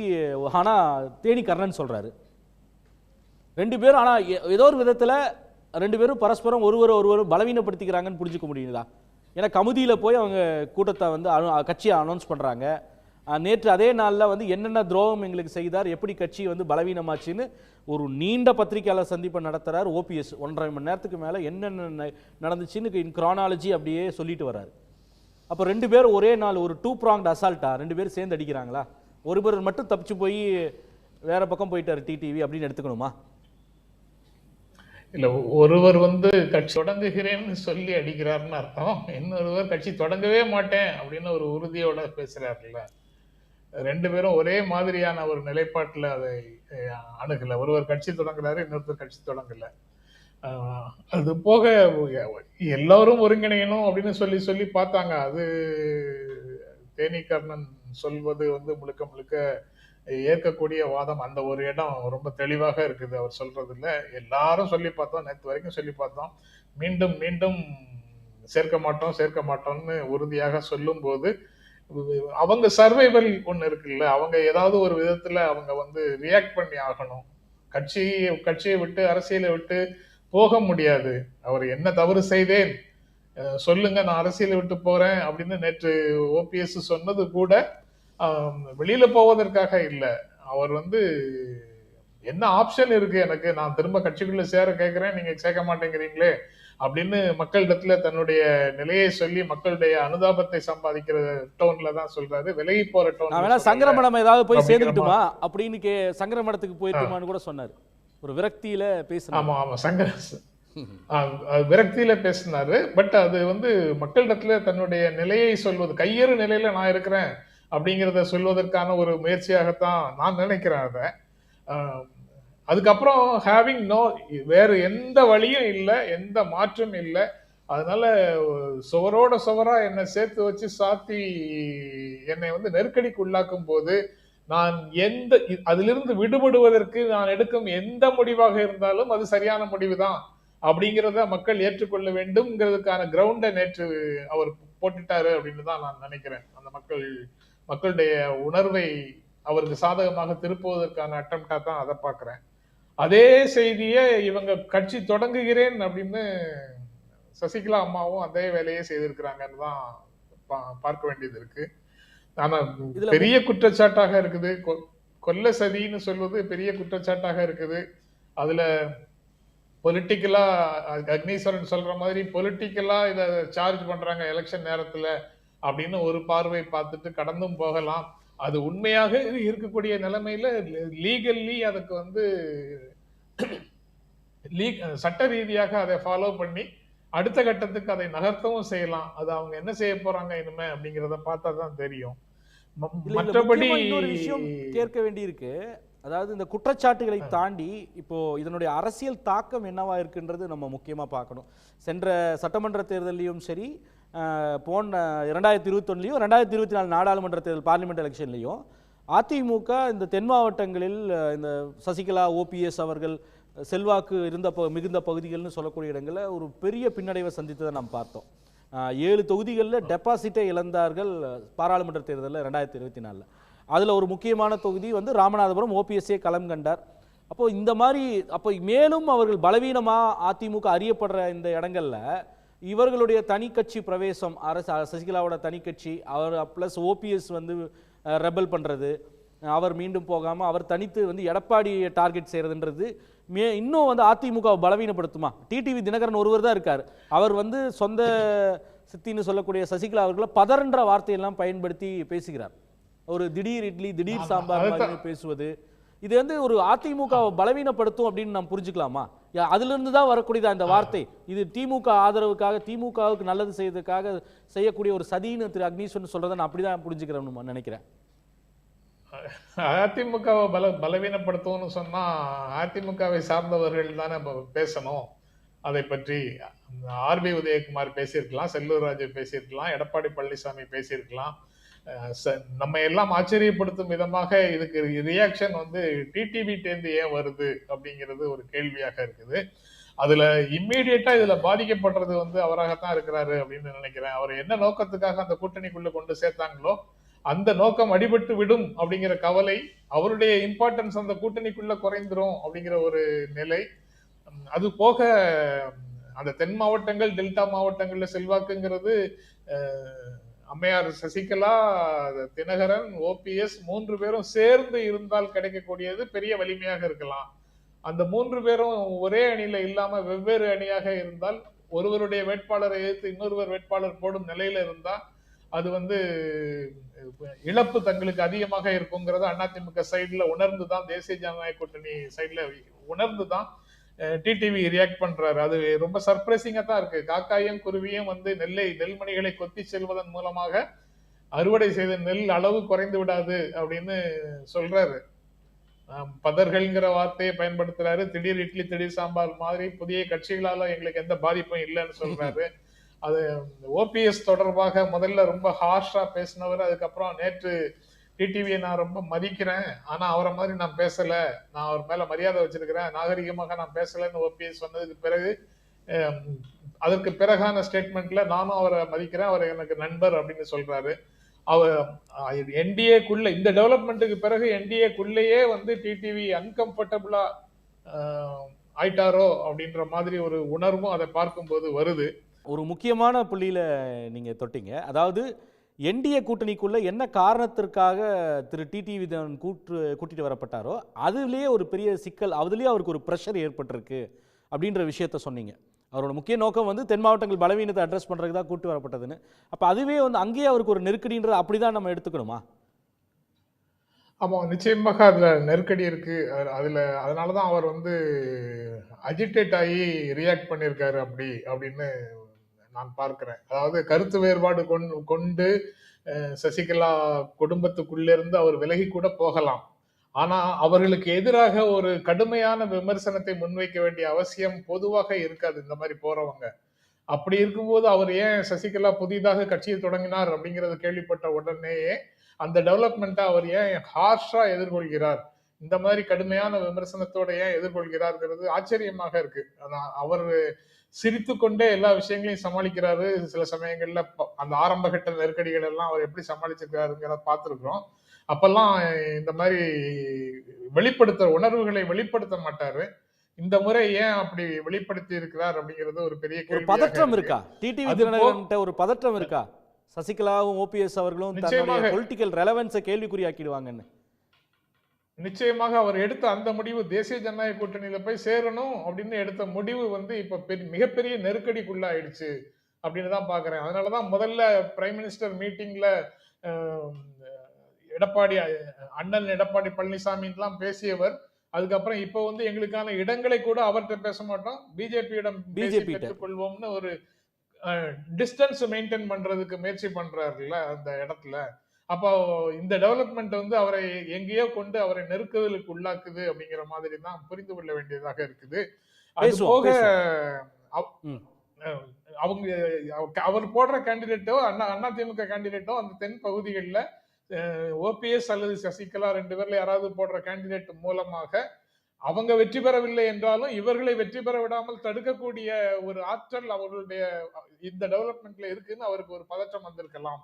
ஆனால் தேனி கர்ணன் சொல்கிறாரு. ரெண்டு பேரும் ஆனா ஏதோ ஒரு விதத்துல ரெண்டு பேரும் பரஸ்பரம் ஒருவர் பலவீனப்படுத்திக்கிறாங்கன்னு புரிஞ்சுக்க முடியுதா? ஏன்னா கமுதியில போய் அவங்க கூட்டத்தை வந்து கட்சியை அனௌன்ஸ் பண்றாங்க. நேற்று அதே நாளில் வந்து என்னென்ன துரோகம் எங்களுக்கு செய்தார், எப்படி கட்சி வந்து பலவீனமாச்சுன்னு ஒரு நீண்ட பத்திரிகையாளர் சந்திப்பை நடத்துறார் ஓபிஎஸ். 1.5 மணி நேரத்துக்கு மேலே என்னென்ன நடந்துச்சுன்னு இன் கிரானாலஜி அப்படியே சொல்லிட்டு வர்றாரு. அப்போ ரெண்டு பேரும் ஒரே நாள் ஒரு 2 pronged அசால்ட்டா ரெண்டு பேரும் சேர்ந்து அடிக்கிறாங்களா? ஒருவர் மட்டும் தப்பிச்சு போய் வேற பக்கம் போயிட்டார் டிடிவி அப்படின்னு எடுத்துக்கணுமா? இல்ல, ஒருவர் வந்து கட்சி தொடங்குகிறேன்னு சொல்லி அடிக்கிறாருன்னு அர்த்தம். இன்னொருவர் கட்சி தொடங்கவே மாட்டேன் அப்படின்னு ஒரு உறுதியோட பேசுறாருல்ல. ரெண்டு பேரும் ஒரே மாதிரியான ஒரு நிலைப்பாட்டில் அதை அணுகல. ஒருவர் கட்சி தொடங்குறாரு, இன்னொருத்தர் கட்சி தொடங்கல. அது போக எல்லாரும் ஒருங்கிணையணும் அப்படின்னு சொல்லி சொல்லி பார்த்தாங்க. அது தேனிகர்ணன் சொல்வது வந்து முழுக்க முழுக்க ஏற்கக்கூடிய வாதம். அந்த ஒரு இடம் ரொம்ப தெளிவாக இருக்குது அவர் சொல்றதுல. எல்லாரும் சொல்லி பார்த்தோம், நேற்று வரைக்கும் சொல்லி பார்த்தோம், மீண்டும் மீண்டும் சேர்க்க மாட்டோம்னு உறுதியாக சொல்லும் போது அவங்க சர்வைவல் ஒண்ணு இருக்குல்ல, அவங்க ஏதாவது ஒரு விதத்துல அவங்க வந்து ரியாக்ட் பண்ணி ஆகணும். கட்சியை விட்டு அரசியலை விட்டு போக முடியாது. அவர் என்ன தவறு செய்தேன் சொல்லுங்க, நான் அரசியலை விட்டு போறேன் அப்படின்னு நேற்று ஓபிஎஸ் சொன்னது கூட வெளியில போவதற்காக இல்ல. அவர் வந்து என்ன ஆப்ஷன் இருக்கு எனக்கு, நான் திரும்ப கட்சிக்குள்ள சேர கேட்கிறேன், நீங்க சேர்க்க மாட்டேங்கிறீங்களே அப்படின்னு மக்களிடத்துல தன்னுடைய நிலையை சொல்லி மக்களுடைய அனுதாபத்தை சம்பாதிக்கிற டோன்ல தான் சொல்றாரு. விலகி போற டோன். சங்கரமடம் ஏதாவது போய் சேர்ந்துட்டுமா அப்படின்னு சங்கரமடத்துக்கு போயிருக்குமான்னு கூட சொன்னாரு. ஒரு விரக்தியில பேசுறாரு. ஆமா ஆமா, விரக்தியில பேசினாரு. பட் அது வந்து மக்களிடத்துல தன்னுடைய நிலையை சொல்வது, கையேறு நிலையில நான் இருக்கிறேன் அப்படிங்கிறத சொல்வதற்கான ஒரு முயற்சியாகத்தான் நான் நினைக்கிறேன் அதை. அதுக்கப்புறம் வேறு எந்த வழியும் இல்லை, எந்த மாற்றம் இல்லை. அதனால சுவரோட சுவரா என்னை சேர்த்து வச்சு சாத்தி என்னை வந்து நெருக்கடிக்கு உள்ளாக்கும் போது நான் அதிலிருந்து விடுபடுவதற்கு நான் எடுக்கும் எந்த முடிவாக இருந்தாலும் அது சரியான முடிவுதான் அப்படிங்கிறத மக்கள் ஏற்றுக்கொள்ள வேண்டும்ங்கிறதுக்கான கிரவுண்டை நேற்று அவர் போட்டுட்டாரு அப்படின்னு தான் நான் நினைக்கிறேன். அந்த மக்களுடைய உணர்வை அவருக்கு சாதகமாக திருப்புவதற்கான அட்டம்ப்டா தான் அதை பார்க்கிறேன். அதே செய்தியை இவங்க கட்சி தொடங்குகிறேன் அப்படின்னு சசிகலா அம்மாவும் அதே வேலையை செய்திருக்கிறாங்கன்னு தான் பார்க்க வேண்டியது இருக்கு. ஆனா பெரிய குற்றச்சாட்டாக இருக்குது, கொல்ல சதின்னு சொல்வது பெரிய குற்றச்சாட்டாக இருக்குது. அதுல பொலிட்டிக்கலா அக்னீஸ்வரன் சொல்ற மாதிரி பொலிட்டிக்கலா இத சார்ஜ் பண்றாங்க எலெக்ஷன் நேரத்துல அப்படின்னு ஒரு பார்வை பார்த்துட்டு கடந்தும் போகலாம். அது உண்மையாக இருக்கக்கூடிய நிலைமையில லீகல்லி அதுக்கு வந்து சட்ட ரீதியாக அதை ஃபாலோ பண்ணி அடுத்த கட்டத்துக்கு அதை நகர்த்தவும் செய்யலாம். அது அவங்க என்ன செய்ய போறாங்க இனிமே அப்படிங்கிறத பார்த்தா தான் தெரியும். மற்றபடி இன்னொரு விஷயம் கேட்க வேண்டியிருக்கு. அதாவது இந்த குற்றச்சாட்டுகளை தாண்டி இப்போ இதனுடைய அரசியல் தாக்கம் என்னவா இருக்குன்றது நம்ம முக்கியமா பார்க்கணும். சென்ற சட்டமன்ற தேர்தலையும் சரி, போன 2021 2024 நாடாளுமன்ற தேர்தல் பார்லிமெண்ட் எலெக்ஷன்லையும் அதிமுக இந்த தென் மாவட்டங்களில் இந்த சசிகலா ஓபிஎஸ் அவர்கள் செல்வாக்கு மிகுந்த பகுதிகள்னு சொல்லக்கூடிய இடங்களில் ஒரு பெரிய பின்னடைவை சந்தித்ததை நாம் பார்த்தோம். 7 தொகுதிகளில் டெபாசிட்டை இழந்தார்கள் பாராளுமன்ற தேர்தலில் 2024. அதில் ஒரு முக்கியமான தொகுதி வந்து ராமநாதபுரம், ஓபிஎஸ்ஏ களம் கண்டார். அப்போ மேலும் அவர்கள் பலவீனமாக அதிமுக அறியப்படுற இந்த இடங்கள்ல இவர்களுடைய தனி கட்சி பிரவேசம், சசிகலாவோட தனி கட்சி, அவர் ப்ளஸ் ஓபிஎஸ் வந்து ரெபல் பண்ணுறது, அவர் மீண்டும் போகாமல் அவர் தனித்து வந்து எடப்பாடியை டார்கெட் செய்கிறதுன்றது இன்னும் வந்து அதிமுக பலவீனப்படுத்துமா? டிடிவி தினகரன் ஒருவர் தான் இருக்கார். அவர் வந்து சொந்த சித்தின்னு சொல்லக்கூடிய சசிகலா அவர்களை பதர்ன்ற வார்த்தையெல்லாம் பயன்படுத்தி பேசுகிறார். ஒரு திடீர் இட்லி திடீர் சாம்பார் பேசுவது, இது வந்து ஒரு அதிமுகவை பலவீனப்படுத்தும் அப்படின்னு நாம் புரிஞ்சுக்கலாமா? அதிலிருந்து தான் வரக்கூடியது அந்த வார்த்தை. இது திமுக ஆதரவுக்காக, திமுகவுக்கு நல்லது செய்யறதுக்காக செய்யக்கூடிய ஒரு சதின்னு திரு அக்னீஸ்வரன் சொல்றதை நான் அப்படிதான் புரிஞ்சுக்கிறேன் நினைக்கிறேன். அதிமுகவை பலவீனப்படுத்தும்னு சொன்னா அதிமுகவை சார்ந்தவர்கள் தானே பேசணும். அதை பற்றி ஆர்பி உதயகுமார் பேசியிருக்கலாம், செல்லூர் ராஜு பேசியிருக்கலாம், எடப்பாடி பழனிசாமி பேசியிருக்கலாம். நம்ம எல்லாம் ஆச்சரியப்படுத்தும் விதமாக இதுக்கு ரியாக்ஷன் வந்து டிடிவி டேந்து ஏன் வருது அப்படிங்கிறது ஒரு கேள்வியாக இருக்குது. அதுல இம்மீடியட்டா இதுல பாதிக்கப்படுறது வந்து அவராகத்தான் இருக்கிறாரு அப்படின்னு நினைக்கிறேன். அவர் என்ன நோக்கத்துக்காக அந்த கூட்டணிக்குள்ள கொண்டு சேர்த்தாங்களோ அந்த நோக்கம் அடிபட்டு விடும் அப்படிங்கிற கவலை, அவருடைய இம்பார்ட்டன்ஸ் அந்த கூட்டணிக்குள்ள குறைந்துரும் அப்படிங்கிற ஒரு நிலை. அது போக அந்த தென் மாவட்டங்கள், டெல்டா மாவட்டங்கள்ல செல்வாக்குங்கிறது அம்மையார் சசிகலா, தினகரன், ஓபிஎஸ் 3 பேரும் சேர்ந்து இருந்தால் கிடைக்கக்கூடியது பெரிய வலிமையாக இருக்கலாம். அந்த 3 பேரும் ஒரே அணியில இல்லாம வெவ்வேறு அணியாக இருந்தால், ஒருவருடைய வேட்பாளரை எதிர்த்து இன்னொருவர் வேட்பாளர் போடும் நிலையில இருந்தா அது இழப்பு தங்களுக்கு அதிகமாக இருக்குங்கிறத அதிமுக சைடுல உணர்ந்துதான், தேசிய ஜனநாயக கூட்டணி சைடுல உணர்ந்துதான் டிடிவி ரியாக்ட் பண்றாரு. அது ரொம்ப சர்ப்ரைசிங்கா தான் இருக்கு. காக்காயும் குருவியும் நெல்மணிகளை கொத்தி செல்வதன் மூலமாக அறுவடை செய்த நெல் அளவு குறைந்து விடாது அப்படின்னு சொல்றாரு. பதர்கள்ங்கிற வார்த்தையை பயன்படுத்துறாரு. திடீர் இட்லி திடீர் சாம்பார் மாதிரி புதிய கட்சிகளால எங்களுக்கு எந்த பாதிப்பும் இல்லைன்னு சொல்றாரு. அது ஓபிஎஸ் தொடர்பாக முதல்ல ரொம்ப ஹார்ஷா பேசினவர். அதுக்கப்புறம் நேற்று டிடிவியை நான் ரொம்ப மதிக்கிறேன், ஆனா அவரை மாதிரி நான் பேசல, நான் அவர் மேல மரியாதை வச்சிருக்கிறேன், நாகரிகமாக நான் பேசலன்னு ஓபிஎஸ் சொன்னதுக்கு பிறகு அதற்கு பிறகான ஸ்டேட்மெண்ட்ல நானும் அவரை மதிக்கிறேன், அவர் எனக்கு நண்பர் அப்படின்னு சொல்றாரு. அவர் என்டிஏக்குள்ள இந்த டெவலப்மெண்ட்டுக்கு பிறகு என்டிஏக்குள்ளேயே டிடிவி அன்கம்ஃபர்டபுளா ஆயிட்டாரோ அப்படின்ற மாதிரி ஒரு உணர்வும் அதை பார்க்கும்போது வருது. ஒரு முக்கியமான புள்ளியில நீங்க தொட்டீங்க. அதாவது என்டிஏ கூட்டணிக்குள்ள என்ன காரணத்திற்காக திரு டிடிவி கூட்டிட்டு வரப்பட்டாரோ அதுலேயே ஒரு பெரிய சிக்கல், அதுலேயே அவருக்கு ஒரு ப்ரெஷர் ஏற்பட்டிருக்கு அப்படின்ற விஷயத்த சொன்னீங்க. அவரோட முக்கிய நோக்கம் தென் மாவட்டங்கள் பலவீனத்தை அட்ரஸ் பண்ணுறதுக்கு தான் கூட்டு வரப்பட்டதுன்னு. அப்போ அதுவே அங்கேயே அவருக்கு ஒரு நெருக்கடின்றது அப்படிதான் நம்ம எடுத்துக்கணுமா? ஆமாம், நிச்சயமாக அதில் நெருக்கடி இருக்கு. அதனாலதான் அவர் அஜிடேட் ஆகி ரியாக்ட் பண்ணியிருக்காரு அப்படின்னு நான் பார்க்கிறேன். அதாவது கருத்து வேறுபாடு கொண்டு சசிகலா குடும்பத்துக்குள்ளிருந்து அவர் விலகி கூட போகலாம். ஆனா அவர்களுக்கு எதிராக ஒரு கடுமையான விமர்சனத்தை முன்வைக்க வேண்டிய அவசியம் பொதுவாக இருக்காது இந்த மாதிரி போறவங்க. அப்படி இருக்கும்போது அவர் ஏன் சசிகலா புதிதாக கட்சியை தொடங்கினார் அப்படிங்கறது கேள்விப்பட்ட உடனேயே அந்த டெவலப்மெண்ட்டை அவர் ஏன் ஹார்ஷா எதிர்கொள்கிறார், இந்த மாதிரி கடுமையான விமர்சனத்தோட ஏன் எதிர்கொள்கிறார்ங்கிறது ஆச்சரியமாக இருக்கு. அவர் சிரித்து கொண்டே எல்லா விஷயங்களையும் சமாளிக்கிறாரு. சில சமயங்கள்ல அந்த ஆரம்ப கட்ட நெருக்கடிகள் எல்லாம் அவர் எப்படி சமாளிச்சிருக்காருங்கிறத பார்த்திருக்கிறோம். அப்பெல்லாம் இந்த மாதிரி உணர்வுகளை வெளிப்படுத்த மாட்டாரு. இந்த முறை ஏன் அப்படி வெளிப்படுத்தி இருக்கிறார் அப்படிங்கிறது ஒரு பெரிய கேள்வி. பதற்றம் இருக்கா டிடிவி தினகரன்ட்ட? ஒரு பதற்றம் இருக்கா? சசிகலாவும் ஓபிஎஸ் அவர்களும் தன்னுடைய பொலிட்டிக்கல் ரெலவன்ஸை கேள்விக்குறியாக்கிடுவாங்கன்னு. நிச்சயமாக அவர் எடுத்த அந்த முடிவு, தேசிய ஜனநாயக கூட்டணியில போய் சேரணும் அப்படின்னு எடுத்த முடிவு இப்ப மிகப்பெரிய நெருக்கடிக்குள்ள ஆயிடுச்சு அப்படின்னு தான் பாக்குறேன். அதனாலதான் முதல்ல பிரைம் மினிஸ்டர் மீட்டிங்ல அண்ணன் எடப்பாடி பழனிசாமி எல்லாம் பேசியவர். அதுக்கப்புறம் இப்ப எங்களுக்கான இடங்களை கூட அவர்கிட்ட பேச மாட்டோம், பிஜேபியிடம் பெற்றுக் கொள்வோம்னு ஒரு டிஸ்டன்ஸ் மெயின்டைன் பண்றதுக்கு முயற்சி பண்றாருல்ல அந்த இடத்துல. அப்போ இந்த டெவலப்மெண்ட் அவரை எங்கேயோ கொண்டு அவரை நெருக்குதலுக்கு உள்ளாக்குது அப்படிங்கிற மாதிரி தான் புரிந்து கொள்ள வேண்டியதாக இருக்குது. அது போக அவர் போடுற கேண்டிடேட்டோ அதிமுக கேண்டிடேட்டோ அந்த தென் பகுதிகளில் ஓபிஎஸ் அல்லது சசிகலா 2 பேர்ல யாராவது போடுற கேண்டிடேட் மூலமாக அவங்க வெற்றி பெறவில்லை என்றாலும் இவர்களை வெற்றி பெற விடாமல் தடுக்கக்கூடிய ஒரு ஆற்றல் அவர்களுடைய இந்த டெவலப்மெண்ட்ல இருக்குன்னு அவருக்கு ஒரு பதற்றம் வந்திருக்கலாம்.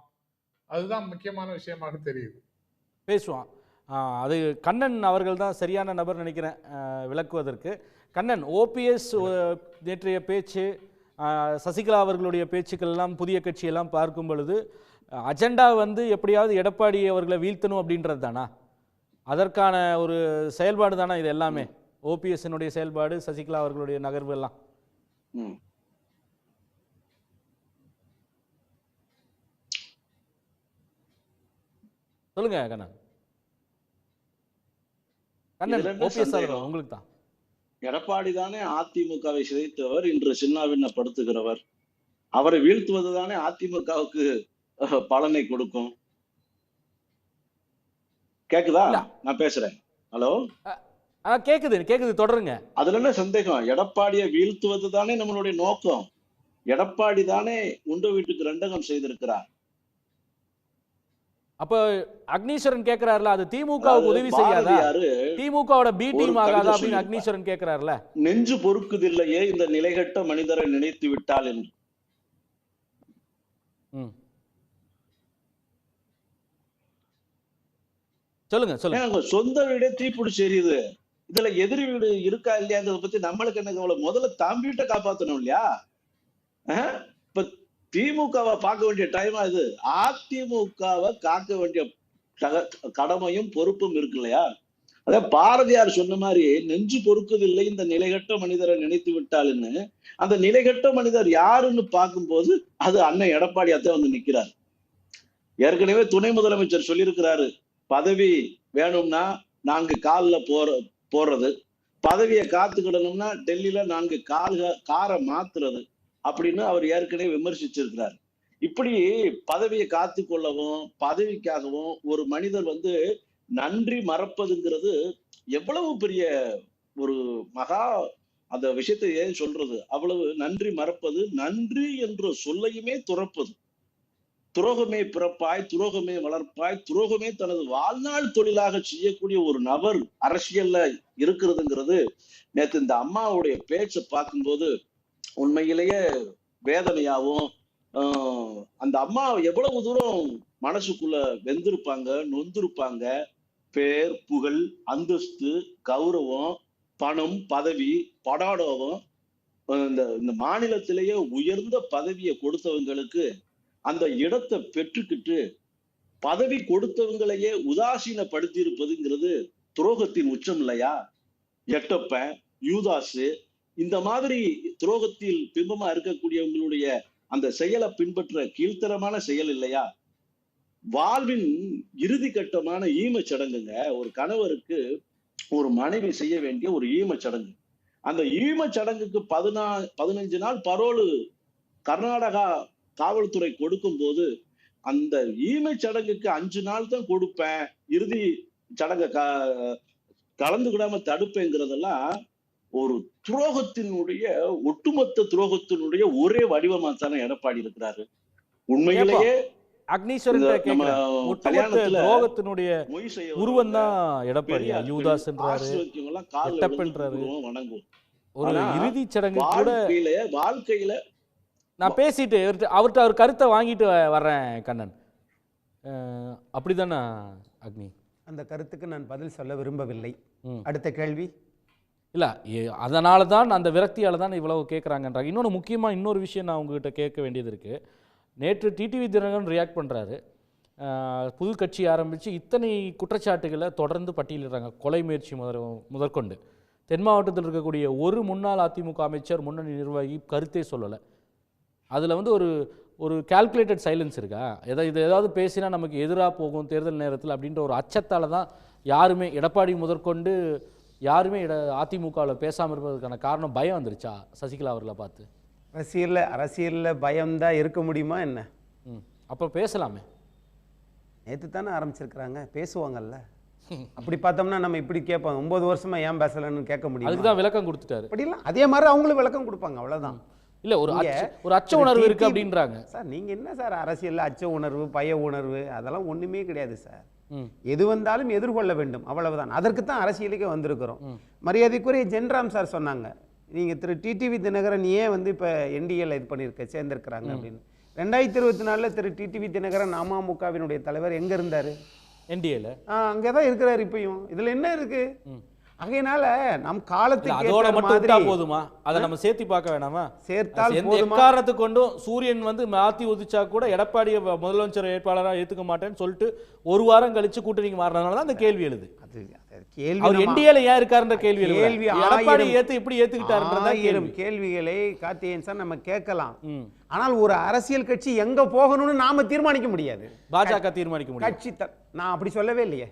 அதுதான் முக்கியமான விஷயமாக தெரியுது. பேசுவான். அது கண்ணன் அவர்கள் தான் சரியான நபர் நினைக்கிறேன் விளக்குவதற்கு. கண்ணன், ஓபிஎஸ் நேற்றைய பேச்சு, சசிகலா அவர்களுடைய பேச்சுக்கள் எல்லாம் புதிய கட்சியெல்லாம் பார்க்கும் பொழுது அஜெண்டா எப்படியாவது எடப்பாடி அவர்களை வீழ்த்தணும் அப்படின்றது தானா? அதற்கான ஒரு செயல்பாடு தானா இது எல்லாமே? ஓபிஎஸ்னுடைய செயல்பாடு, சசிகலா அவர்களுடைய நகர்வு எல்லாம். சொல்லுங்க கண்ணன். உங்களுக்கு தான். எடப்பாடி தானே அதிமுகவை சிதைத்தவர், இன்று சின்னாபின்னப்படுத்துகிறவர். அவரை வீழ்த்துவது தானே அதிமுகவுக்கு பலனை கொடுக்கும். கேக்குதா? நான் பேசுறேன். ஹலோ, கேக்குது, தொடருங்க. அதுல என்ன சந்தேகம்? எடப்பாடியை வீழ்த்துவது தானே நம்மளுடைய நோக்கம். எடப்பாடி தானே உண்டு வீட்டுக்கு ரெண்டகம் செய்திருக்கிறார். அப்ப அக்னீஸ்வரன் கேக்குறாருல, அது திமுக உதவி செய்யாதா? திமுகவோட பி டீம் ஆகாதா அப்படின்னு அக்னீஸ்வரன் கேக்குறாருல. நெஞ்சு பொறுக்குதில்லையே இந்த நிலைகட்ட மனிதரை நினைத்து விட்டால் என்று. சொல்லுங்க சொல்லுங்க. ஏங்க சொந்த வீடே தீப்பிடிச்சு எரியுது, இதுல எதிரி வீடு இருக்கா இல்லையாங்கிறத பத்தி நம்மளுக்கு என்ன கவலை? முதல்ல தம் வீட்டை காப்பாத்தணும் இல்லையா? இப்ப திமுகவை பார்க்க வேண்டிய டைமா இது? அதிமுகவை காக்க வேண்டிய கடமையும் பொறுப்பும் இருக்கு இல்லையா? அதான் பாரதியார் சொன்ன மாதிரி நெஞ்சு பொறுக்குதில்லை இந்த நிலைகட்ட மனிதரை நினைத்து விட்டாலுன்னு. அந்த நிலைகட்ட மனிதர் யாருன்னு பார்க்கும்போது அது அண்ணன் எடப்பாடியாத்தான் வந்து நிக்கிறார். ஏற்கனவே துணை முதலமைச்சர் சொல்லியிருக்கிறாரு, பதவி வேணும்னா 4 காலில் போறது, பதவியை காத்துக்கிடணும்னா டெல்லியில 4 காரை மாத்துறது அப்படின்னு அவர் ஏற்கனவே விமர்சிச்சிருக்கிறார். இப்படி பதவியை காத்து கொள்ளவும் பதவிக்காகவும் ஒரு மனிதர் வந்து நன்றி மறப்பதுங்கிறது எவ்வளவு பெரிய ஒரு மகா, அந்த விஷயத்தை ஏன் சொல்றது, அவ்வளவு நன்றி மறப்பது, நன்றி என்ற சொல்லையுமே துறப்பது. துரோகமே பிறப்பாய், துரோகமே வளர்ப்பாய், துரோகமே தனது வாழ்நாள் தொழிலாக செய்யக்கூடிய ஒரு நபர் அரசியல்ல இருக்கிறதுங்கிறது நேற்று இந்த அம்மாவுடைய பேச்சை பார்க்கும்போது உண்மையிலேயே வேதனையாவும், அந்த அம்மா எவ்வளவு தூரம் மனசுக்குள்ள வெந்திருப்பாங்க, நொந்திருப்பாங்க. பேர், புகழ், அந்தஸ்து, கௌரவம், பணம், பதவி, படாடோவம், இந்த மாநிலத்திலேயே உயர்ந்த பதவியை கொடுத்தவங்களுக்கு அந்த இடத்தை பெற்றுக்கிட்டு பதவி கொடுத்தவங்களையே உதாசீனப்படுத்தி இருப்பதுங்கிறது துரோகத்தின் உச்சம் இல்லையா? எட்டப்பன், யூதாசு, இந்த மாதிரி துரோகத்தில் பிம்பமா இருக்கக்கூடியவங்களுடைய அந்த செயலை பின்பற்ற கீழ்த்தரமான செயல் இல்லையா? வாழ்வின் இறுதி கட்டமான ஈமச் சடங்குங்க ஒரு கணவருக்கு ஒரு மனைவி செய்ய வேண்டிய ஒரு ஈமச் சடங்கு. அந்த ஈமச் சடங்குக்கு 15 நாள் பரோலு கர்நாடகா காவல்துறை கொடுக்கும் போது அந்த ஈமச் சடங்குக்கு 5 நாள் தான் கொடுப்பேன், இறுதி சடங்கை கலந்துக்கிடாம தடுப்பேங்கிறதெல்லாம் ஒரு துரோகத்தினுடைய, ஒட்டுமொத்த துரோகத்தினுடைய ஒரே வடிவமா தானே எடப்பாடி இருக்கிறாரு. உண்மையிலேயே அக்னீஸ்வரன் துரோகத்தினுடைய உருவம் தான் எடப்பாடி. யூதாஸ்ன்றாரு, எட்டப்பன்றாரு. ஒரு இறுதி சடங்கு கூட வாழ்க்கையில நான் பேசிட்டு அவர்கிட்ட அவர் கருத்தை வாங்கிட்டு வர்றேன் கண்ணன், அப்படிதானே அக்னி? அந்த கருத்துக்கு நான் பதில் சொல்ல விரும்பவில்லை. அடுத்த கேள்வி. இல்லை, அதனால தான் அந்த விரக்தியால் தான் இவ்வளவு கேட்குறாங்கன்றாங்க. இன்னொன்று முக்கியமாக இன்னொரு விஷயம் நான் உங்ககிட்ட கேட்க வேண்டியது இருக்குது. நேற்று டிடிவி தினகரன் ரியாக்ட் பண்ணுறாரு. புது கட்சி ஆரம்பித்து இத்தனை குற்றச்சாட்டுகளை தொடர்ந்து பட்டியலிடுறாங்க, கொலை முயற்சி முதற்கொண்டு. தென் மாவட்டத்தில் இருக்கக்கூடிய ஒரு முன்னாள் அதிமுக அமைச்சர், முன்னணி நிர்வாகி கருத்தே சொல்லலை. அதில் வந்து ஒரு கால்குலேட்டட் சைலன்ஸ் இருக்கா? இது ஏதாவது பேசினா நமக்கு எதிராக போகும் தேர்தல் நேரத்தில் அப்படின்ற ஒரு அச்சத்தால் தான் யாருமே, எடப்பாடி முதற்கொண்டு யாருமே அதிமுகவில் பேசாமல் இருப்பதற்கான காரணம் பயம் வந்துருச்சா சசிகலா அவர்களை பார்த்து? அரசியலில் பயம்தான் இருக்க முடியுமா என்ன? அப்போ பேசலாமே. நேற்று தானே ஆரம்பிச்சிருக்கிறாங்க, பேசுவாங்கல்ல. அப்படி பார்த்தோம்னா நம்ம இப்படி கேட்பாங்க, 9 வருஷமா ஏன் பேசலன்னு கேட்க முடியும். அதுக்கு தான் விளக்கம் கொடுத்துட்டாரு. அப்படிலாம் அதே மாதிரி அவங்களும் விளக்கம் கொடுப்பாங்க, அவ்வளோதான். இல்லை, ஒரு அச்ச உணர்வு இருக்கு அப்படின்றாங்க சார். நீங்கள் என்ன சார் அரசியலில் அச்ச உணர்வு, பய உணர்வு அதெல்லாம் ஒன்றுமே கிடையாது சார். எது வந்தாலும் எதிர்கொள்ள வேண்டும், அவ்வளவுதான். அதற்கு தான் அரசியலுக்கு வந்திருக்கிறோம். மரியாதைக்குரிய ஜென்ராம் சார் சொன்னாங்க, நீங்கள் திரு டிடிவி தினகரன் ஏன் வந்து இப்போ என்டிஏல இது சேர்ந்திருக்கிறாங்க அப்படின்னு. 2024 திரு டிடிவி தினகரன் அமமுகவினுடைய தலைவர் எங்கே இருந்தார்? என்டிஏல. அங்கே தான் இருக்கிறார் இப்பயும். இதில் என்ன இருக்கு? ஆகையினால நம் காலத்துக்கு அதோட மட்டும் போதுமா? அதை நம்ம சேர்த்து பார்க்க வேணாமா? சேர்த்தால் எக்காரணத்துக்கு கொண்டும் சூரியன் வந்து மாத்தி உதிச்சா கூட எடப்பாடியை முதலமைச்சர் வேட்பாளராக ஏத்துக்க மாட்டேன்னு சொல்லிட்டு ஒரு வாரம் கழிச்சு கூட்டணிக்கு மாறினால தான் அந்த கேள்வி எழுது. அவர் என்டிஏல ஏன் இருக்காருன்ற கேள்வி எடப்பாடி எப்படி ஏத்துக்கிட்டாருன்றதா கேள்விகளை கார்த்திகேயன் சார் நம்ம கேட்கலாம். ஆனால் ஒரு அரசியல் கட்சி எங்க போகணும்னு நாம தீர்மானிக்க முடியாது. பாஜக தீர்மானிக்க முடியும். கட்சி நான் அப்படி சொல்லவே இல்லையே.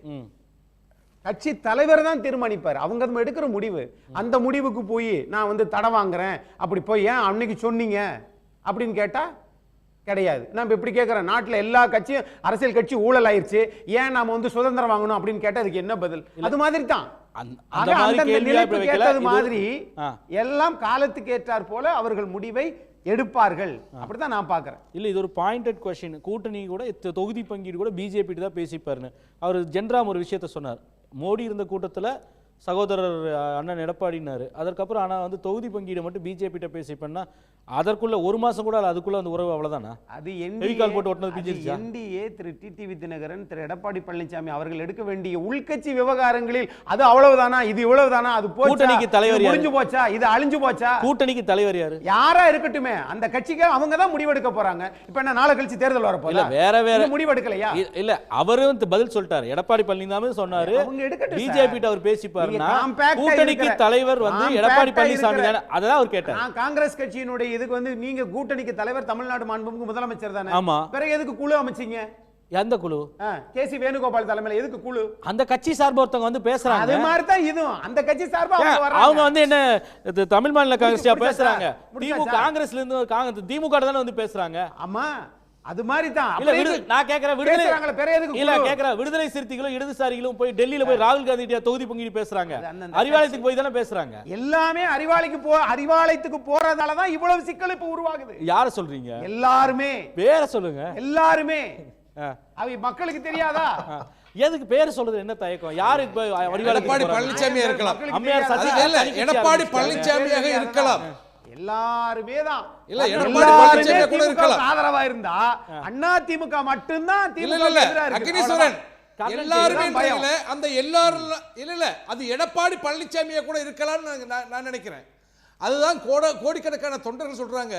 கட்சி தலைவர் தான் தீர்மானிப்பார். அவங்க எடுக்கிற முடிவு. அந்த முடிவுக்கு போய் நான் வந்து தடை வாங்குறேன் அப்படி போய் ஏன் அன்னைக்கு சொன்னீங்க அப்படின்னு கேட்டா கிடையாது. நம்ம எப்படி கேட்கிறோம், நாட்டில் எல்லா கட்சியும் அரசியல் கட்சி ஊழல் ஆயிடுச்சு, ஏன் நாம வந்து சுதந்திரம் வாங்கணும் அப்படின்னு கேட்டா அதுக்கு என்ன பதில்? அது மாதிரி தான் மாதிரி எல்லாம் காலத்துக்கு ஏற்றார் போல அவர்கள் முடிவை எடுப்பார்கள். அப்படிதான் நான் பார்க்கிறேன். இல்லை, இது ஒரு பாயிண்டட் கொஸ்டின். கூட்டணி கூட தொகுதி பங்கீடு கூட பிஜேபி தான் பேசிப்பாருன்னு அவர் ஜென்ராம் ஒரு விஷயத்த சொன்னார். மோடி இருந்த கூட்டத்தில் சகோதரர் அண்ணன் எடப்பாடினாரு. அதற்கப்புறம் ஆனால் வந்து தொகுதி பங்கீடு மட்டும் பிஜேபிட்ட பேசிப்பேன்னா அதற்குள்ள ஒரு மாசம் கூட அதுக்குள்ள அந்த உறவு அவ்வளவுதானா? அது என்டிஏ போட்டு ஓட்டுனது பிஜேபி. என்டிஏ திரு டிடிவி தினகரன், திரு எடப்பாடி பழனிசாமி அவர்கள் எடுக்க வேண்டிய உள்கட்சி விவகாரங்களில் அது அவ்வளவுதானா, இது இவ்வளவுதானா, அது கூட்டணிக்கு தலைவர் முடிஞ்சு போச்சா, இது அழிஞ்சு போச்சா? கூட்டணிக்கு தலைவர் யாரு? யாரா இருக்கட்டுமே, அந்த கட்சிக்கு அவங்க தான் முடிவெடுக்க போறாங்க. இப்ப என்ன நாளை கழிச்சு தேர்தல் வரப்போகுது? இல்ல வேற முடிவெடுக்கலையா? இல்ல அவரும் பதில் சொல்லிட்டாரு. எடப்பாடி பழனிசாமி சொன்னாரு பிஜேபி அவர் பேசிப்பாருன்னா கூட்டணிக்கு தலைவர் வந்து எடப்பாடி பழனிசாமி தானே, அதான் அவர் கேட்டார். நான் காங்கிரஸ் கட்சியினுடைய இதுக்கு வந்து நீங்க கூட்டணிக்கு தலைவர் தமிழ்நாடு மாண்புமிகு முதலமைச்சர் தானே. ஆமா. பிறகு எதுக்கு குழு அமைச்சீங்க? எந்த குழு? கேசி வேணுகோபால் தலைமையில எதுக்கு குழு? அந்த கட்சி சார்பா ஒருத்தவங்க வந்து பேசுறாங்க. அது மாதிரி தான் இதுவும் அந்த கட்சி சார்பா அவங்க வந்து என்ன தமிழ் மாநில காங்கிரஸா பேசுறாங்க. திமுக காங்கிரஸ்ல இருந்து திமுக தானே வந்து பேசுறாங்க. ஆமா அது மாதிரி தான். இல்ல நான் கேக்குறேன் விடுதலை சிறுத்தைகளும் இடதுசாரிகளும் போய் டெல்லியில போய் ராகுல் காந்தி தொகுதி பங்கீடு பேசுறாங்க. அறிவாலயத்துக்கு போய் தானே பேசுறாங்க. எல்லாமே அறிவாலயத்துக்கு போறதால தான் இவ்வளவு சிக்கல் இப்ப உருவாகுது. யார சொல்றீங்க? எல்லாருமே. பேர சொல்லுங்க. எல்லாருமே. அவை மக்களுக்கு தெரியாதா? எதுக்கு பேர் சொல்றது என்ன தயக்கம்? யாரு எடப்பாடி பழனிசாமியா இருக்கலாம், அம்மையார் சசிகலா எடப்பாடி பழனிசாமியாக இருக்கலாம், எல்லாருமே தான். இல்ல எடப்பாடி பழனிசாமி கூட இருக்கலாம். ஆதரவா இருந்தா அண்ணா திமுக மட்டும் தான் திமுக அக்னீஸ்வரன் எல்லாருமே அந்த எல்லாரும் இல்ல அது எடப்பாடி பழனிசாமியா கூட இருக்கலாம்னு நான் நினைக்கிறேன். அதுதான் கோடிக்கணக்கான தொண்டர்கள் சொல்றாங்க.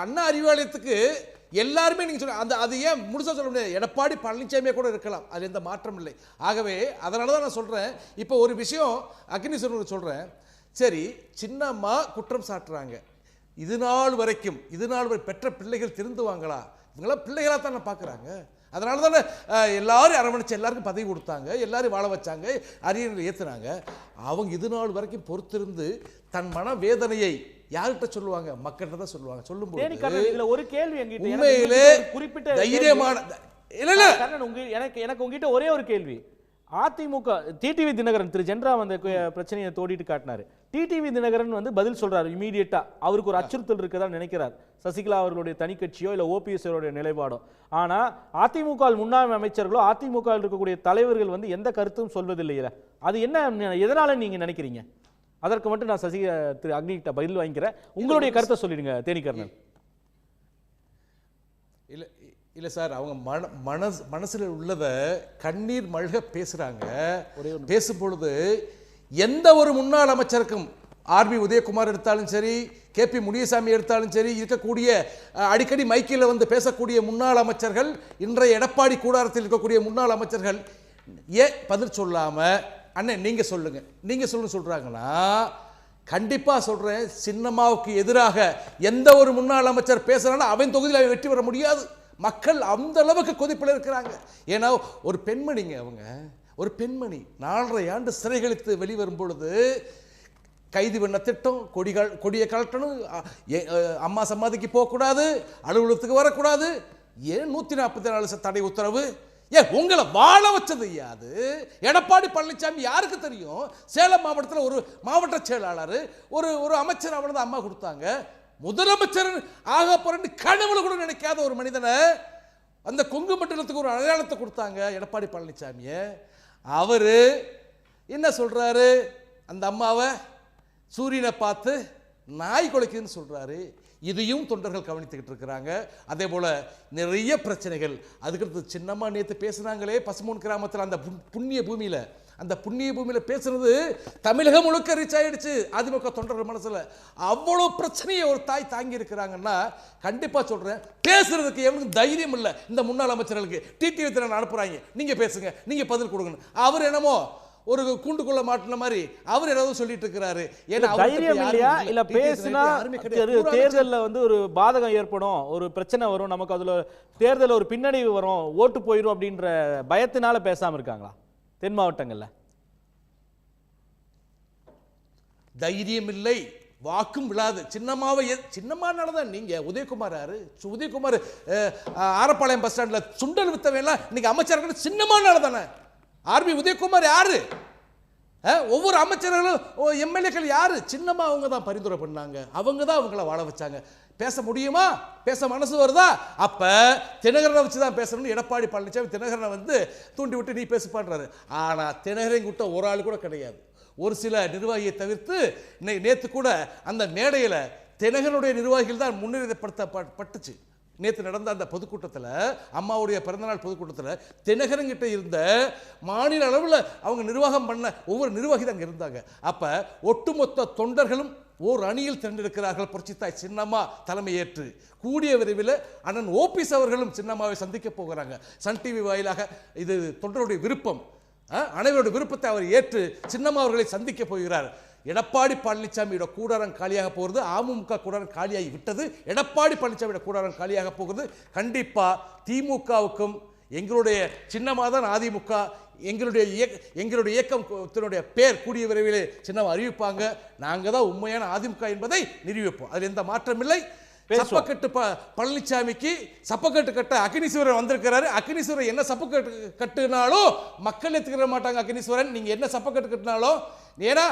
அண்ணா அறிவாலயத்துக்கு எல்லாருமே நீங்க சொல்ற அந்த அது ஏன் முழுசா சொல்ல முடியாது, எடப்பாடி பழனிசாமியா கூட இருக்கலாம், அது எந்த மாற்றம் இல்லை. ஆகவே அதனாலதான் நான் சொல்றேன். இப்போ ஒரு விஷயம் அக்னீஸ்வரன் சொல்றேன். சரி, சின்னம்மா குற்றம் சாட்டுறாங்க. இது நாள் வரைக்கும் பெற்ற பிள்ளைகள் திருந்துவாங்களா? இவங்களாம் பிள்ளைகளாக தானே பார்க்குறாங்க. அதனால தானே எல்லாரும் அரவணைச்சு எல்லாருக்கும் பதவி கொடுத்தாங்க, எல்லாரும் வாழ வச்சாங்க, அரியணையில் ஏற்றுனாங்க. அவங்க இது நாள் வரைக்கும் பொறுத்திருந்து தன் மன வேதனையை யார்கிட்ட சொல்லுவாங்க? மக்கள்கிட்ட தான் சொல்லுவாங்க. சொல்லும்போது ஒரு கேள்வி உண்மையிலே குறிப்பிட்ட தைரியமான எனக்கு உங்ககிட்ட ஒரே ஒரு கேள்வி. அதிமுக டிடிவி தினகரன் திரு ஜென்ரா அந்த பிரச்சனையை தோடிட்டு காட்டினாரு. டிடிவி தினகரன் வந்து பதில் சொல்றாரு இமீடியட்டா. அவருக்கு ஒரு அச்சுறுத்தல் இருக்கதா நினைக்கிறார் சசிகலா அவர்களுடைய தனி கட்சியோ இல்ல ஓபிஎஸ் அவருடைய நிலைப்பாடோ. ஆனா அதிமுக முன்னாள் அமைச்சர்களோ அதிமுக இருக்கக்கூடிய தலைவர்கள் வந்து எந்த கருத்தும் சொல்வதில்லை. அது என்ன, எதனால நீங்க நினைக்கிறீங்க? அதற்கு மட்டும் நான் திரு அக்னிகிட்ட பதில் வாங்கிக்கிறேன். உங்களுடைய கருத்தை சொல்லிடுங்க தேனிகர்ணன். இல்ல சார், அவங்க மனசுல உள்ளதை கண்ணீர் மல்க பேசுறாங்க. பேசும்பொழுது எந்த ஒரு முன்னாள் அமைச்சருக்கும் ஆர்பி உதயகுமார் எடுத்தாலும் சரி, கேபி முனியசாமி எடுத்தாலும் சரி, இருக்கக்கூடிய அடிக்கடி மைக்கில் வந்து பேசக்கூடிய முன்னாள் அமைச்சர்கள், இன்றைய எடப்பாடி கூடாரத்தில் இருக்கக்கூடிய முன்னாள் அமைச்சர்கள் ஏன் பதில் சொல்லாம அண்ணே நீங்க சொல்லுங்க சொல்றாங்கன்னா, கண்டிப்பா சொல்றேன், சின்னம்மாவுக்கு எதிராக எந்த ஒரு முன்னாள் அமைச்சர் பேசுறாலும் அவன் தொகுதியில் வெற்றி பெற முடியாது. மக்கள் அந்த அளவுக்கு கொதிப்பில் இருக்கிறாங்க. ஏன்னா ஒரு பெண்மணிங்க, அவங்க ஒரு பெண்மணி 4.5 ஆண்டு சிறை கழித்து வெளிவரும் பொழுது கைது பண்ண திட்டம், கொடியை கலட்டணும், அம்மா சமாதிக்கு போகக்கூடாது, அலுவலகத்துக்கு வரக்கூடாது, ஏன் 144 தடை உத்தரவு? ஏன் உங்களை வாழ வச்சது யாது? எடப்பாடி பழனிசாமி யாருக்கு தெரியும்? சேலம் மாவட்டத்தில் ஒரு மாவட்ட செயலாளர், ஒரு அமைச்சர் அவ்வளவுதான் அம்மா கொடுத்தாங்க. முதலமைச்சர் ஆக போறேன்னு கனவுல கூட நினைக்காத ஒரு மனிதனை அந்த கொங்கு மண்டலத்துக்கு ஒரு அடையாளத்தை கொடுத்தாங்க எடப்பாடி பழனிசாமிய. அவரு என்ன சொல்றாரு? அந்த அம்மாவை சூரியனை பார்த்து நாய் குலைக்குதுன்னு சொல்றாரு. இதையும் தொண்டர்கள் கவனித்துக்கிட்டு இருக்கிறாங்க. அதே போல நிறைய பிரச்சனைகள். அதுக்கடுத்து சின்னம்மா நேற்று பேசுனாங்களே பசுமூன் கிராமத்தில் அந்த புண்ணிய பூமியில, அந்த புண்ணிய பூமியில பேசுறது தமிழகம் முழுக்க ரீச் ஆயிடுச்சு அதிமுக தொண்டர்கள் மனசுல. அவ்வளவு பிரச்சனையை ஒரு தாய் தாங்கி இருக்கிறாங்கன்னா, கண்டிப்பா சொல்றேன், பேசுறதுக்கு எவனுக்கு தைரியம் இல்லை இந்த முன்னாள் அமைச்சர்களுக்கு. டிடிவி தினகரன் அனுப்புறாங்க, நீங்க பேசுங்க, நீங்க பதில் கொடுங்க. அவர் என்னமோ ஒரு கூண்டுக்குள்ள மாட்டின மாதிரி அவர் ஏதாவது சொல்லிட்டு இருக்கிறாரு. ஏன்னா தைரியம் இல்லையா? இல்ல பேசினா தேர்தலில் வந்து ஒரு பாதகம் ஏற்படும், ஒரு பிரச்சனை வரும், நமக்கு அதுல தேர்தலில் ஒரு பின்னடைவு வரும், ஓட்டு போயிடும் அப்படின்ற பயத்தினால பேசாம இருக்காங்களா தென் மாவட்டங்கள்ல? தைரியம் இல்லை, வாக்கும் விழாது. சின்னம்மானாலதான் நீங்க உதயகுமார் யாரு? உதயகுமார் ஆரப்பாளையம் பஸ் ஸ்டாண்ட்ல சுண்டல் வித்தவெல்லாம் இன்னைக்கு அமைச்சர்கள் சின்னம்மானால தானே. ஆர்பி உதயகுமார் யாரு? ஒவ்வொரு அமைச்சர்களும் எம்எல்ஏக்கள் யாரு? சின்னம்மா அவங்க தான் பரிந்துரை பண்ணாங்க, அவங்க தான் அவங்கள வாழ வச்சாங்க. பேச முடியுமா? பேச மனசு வருதா? அப்ப தினகரனை வச்சு தான் பேசணும்னு எடப்பாடி பழனிசாமி தினகரனை வந்து தூண்டி விட்டு நீ பேசுப்பான்றாரு. ஆனா தினகரன் கூட்ட ஒரு ஆள் கூட கிடையாது. ஒரு சில நிர்வாகியை தவிர்த்து நேத்து கூட அந்த மேடையில் தினகரனுடைய நிர்வாகிகள் தான் முன்னிலைப்படுத்தப்பட்டுச்சு. நேற்று நடந்த அந்த பொதுக்கூட்டத்தில், அம்மாவுடைய பிறந்தநாள் பொதுக்கூட்டத்தில் தினகரன்கிட்ட இருந்த மாநில அளவில் அவங்க நிர்வாகம் பண்ண ஒவ்வொரு நிர்வாகி தான் அங்கே இருந்தாங்க. அப்போ ஒட்டுமொத்த தொண்டர்களும் ஓர் அணியில் திரண்டிருக்கிறார்கள். புரட்சித்தாய் சின்னம்மா தலைமையேற்று கூடிய விரைவில் அண்ணன் ஓபிஎஸ் அவர்களும் சின்னம்மாவை சந்திக்க போகிறாங்க. சன் டிவி வாயிலாக இது தொண்டருடைய விருப்பம், அனைவருடைய விருப்பத்தை அவர் ஏற்று சின்னம்மா அவர்களை சந்திக்க போகிறார். எடப்பாடி பழனிசாமியோட கூடாரம் காலியாக போகிறது. அமமுக கூடாரம் காலியாகி விட்டது. எடப்பாடி பழனிசாமியோட கூடாரம் காலியாக போகிறது. கண்டிப்பா திமுகவுக்கும் எங்களுடைய சின்னமாக தான் அதிமுக, எங்களுடைய இயக்கத்தினுடைய பேர் கூடிய விரைவில் சின்னம் அறிவிப்பாங்க. நாங்க தான் உண்மையான அதிமுக என்பதை நிரூபிப்போம். அதில் எந்த மாற்றம் இல்லை. சப்பக்கட்டு பழனிசாமிக்கு சப்பக்கட்டு கட்ட அக்னீஸ்வரன் வந்திருக்கிறாரு. அக்னீஸ்வரன் என்ன சப்பக்கட்டு கட்டுனாலும் மக்கள் ஏத்துக்கிற மாட்டாங்க. அக்னீஸ்வரன் நீங்க என்ன சப்பக்கட்டு கட்டினாலும், ஏன்னா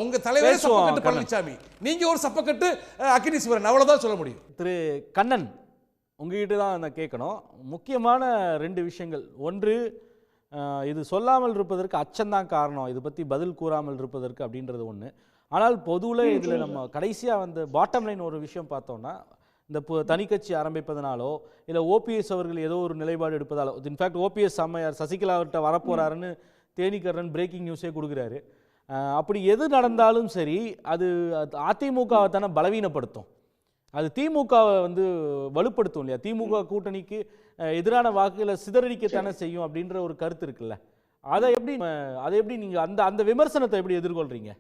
உங்க தலைவர் சப்பக்கட்டு பழனிசாமி, நீங்க ஒரு சப்பக்கட்டு அக்னீஸ்வரன், அவ்வளவுதான் சொல்ல முடியும். திரு கண்ணன், உங்ககிட்ட தான் நான் கேட்கணும். முக்கியமான 2 விஷயங்கள். ஒன்று, இது சொல்லாமல் இருப்பதற்கு அச்சம்தான் காரணம், இதை பற்றி பதில் கூறாமல் இருப்பதற்கு அப்படின்றது ஒன்று. ஆனால் பொதுவில் இதில் நம்ம கடைசியாக வந்து பாட்டம் லைன் ஒரு விஷயம் பார்த்தோம்னா, இந்த தனி கட்சி ஆரம்பிப்பதனாலோ இல்லை ஓபிஎஸ் அவர்கள் ஏதோ ஒரு நிலைப்பாடு எடுப்பதாலோ, இன்ஃபேக்ட் ஓபிஎஸ் அம்மையார் சசிகலா அவர்கிட்ட வரப்போறாருன்னு தேனிக்கரன் பிரேக்கிங் நியூஸே கொடுக்குறாரு. அப்படி எது நடந்தாலும் சரி அது அதிமுகவை தானே பலவீனப்படுத்தும், அது திமுகவை வந்து வலுப்படுத்தும் இல்லையா? திமுக கூட்டணிக்கு எதிரான வாக்குகளை சிதறடிக்கத்தானே செய்யும் அப்படின்ற ஒரு கருத்து இருக்குல்ல. அதை எப்படி நீங்க அந்த விமர்சனத்தை எப்படி எதிர்கொள்றீங்க?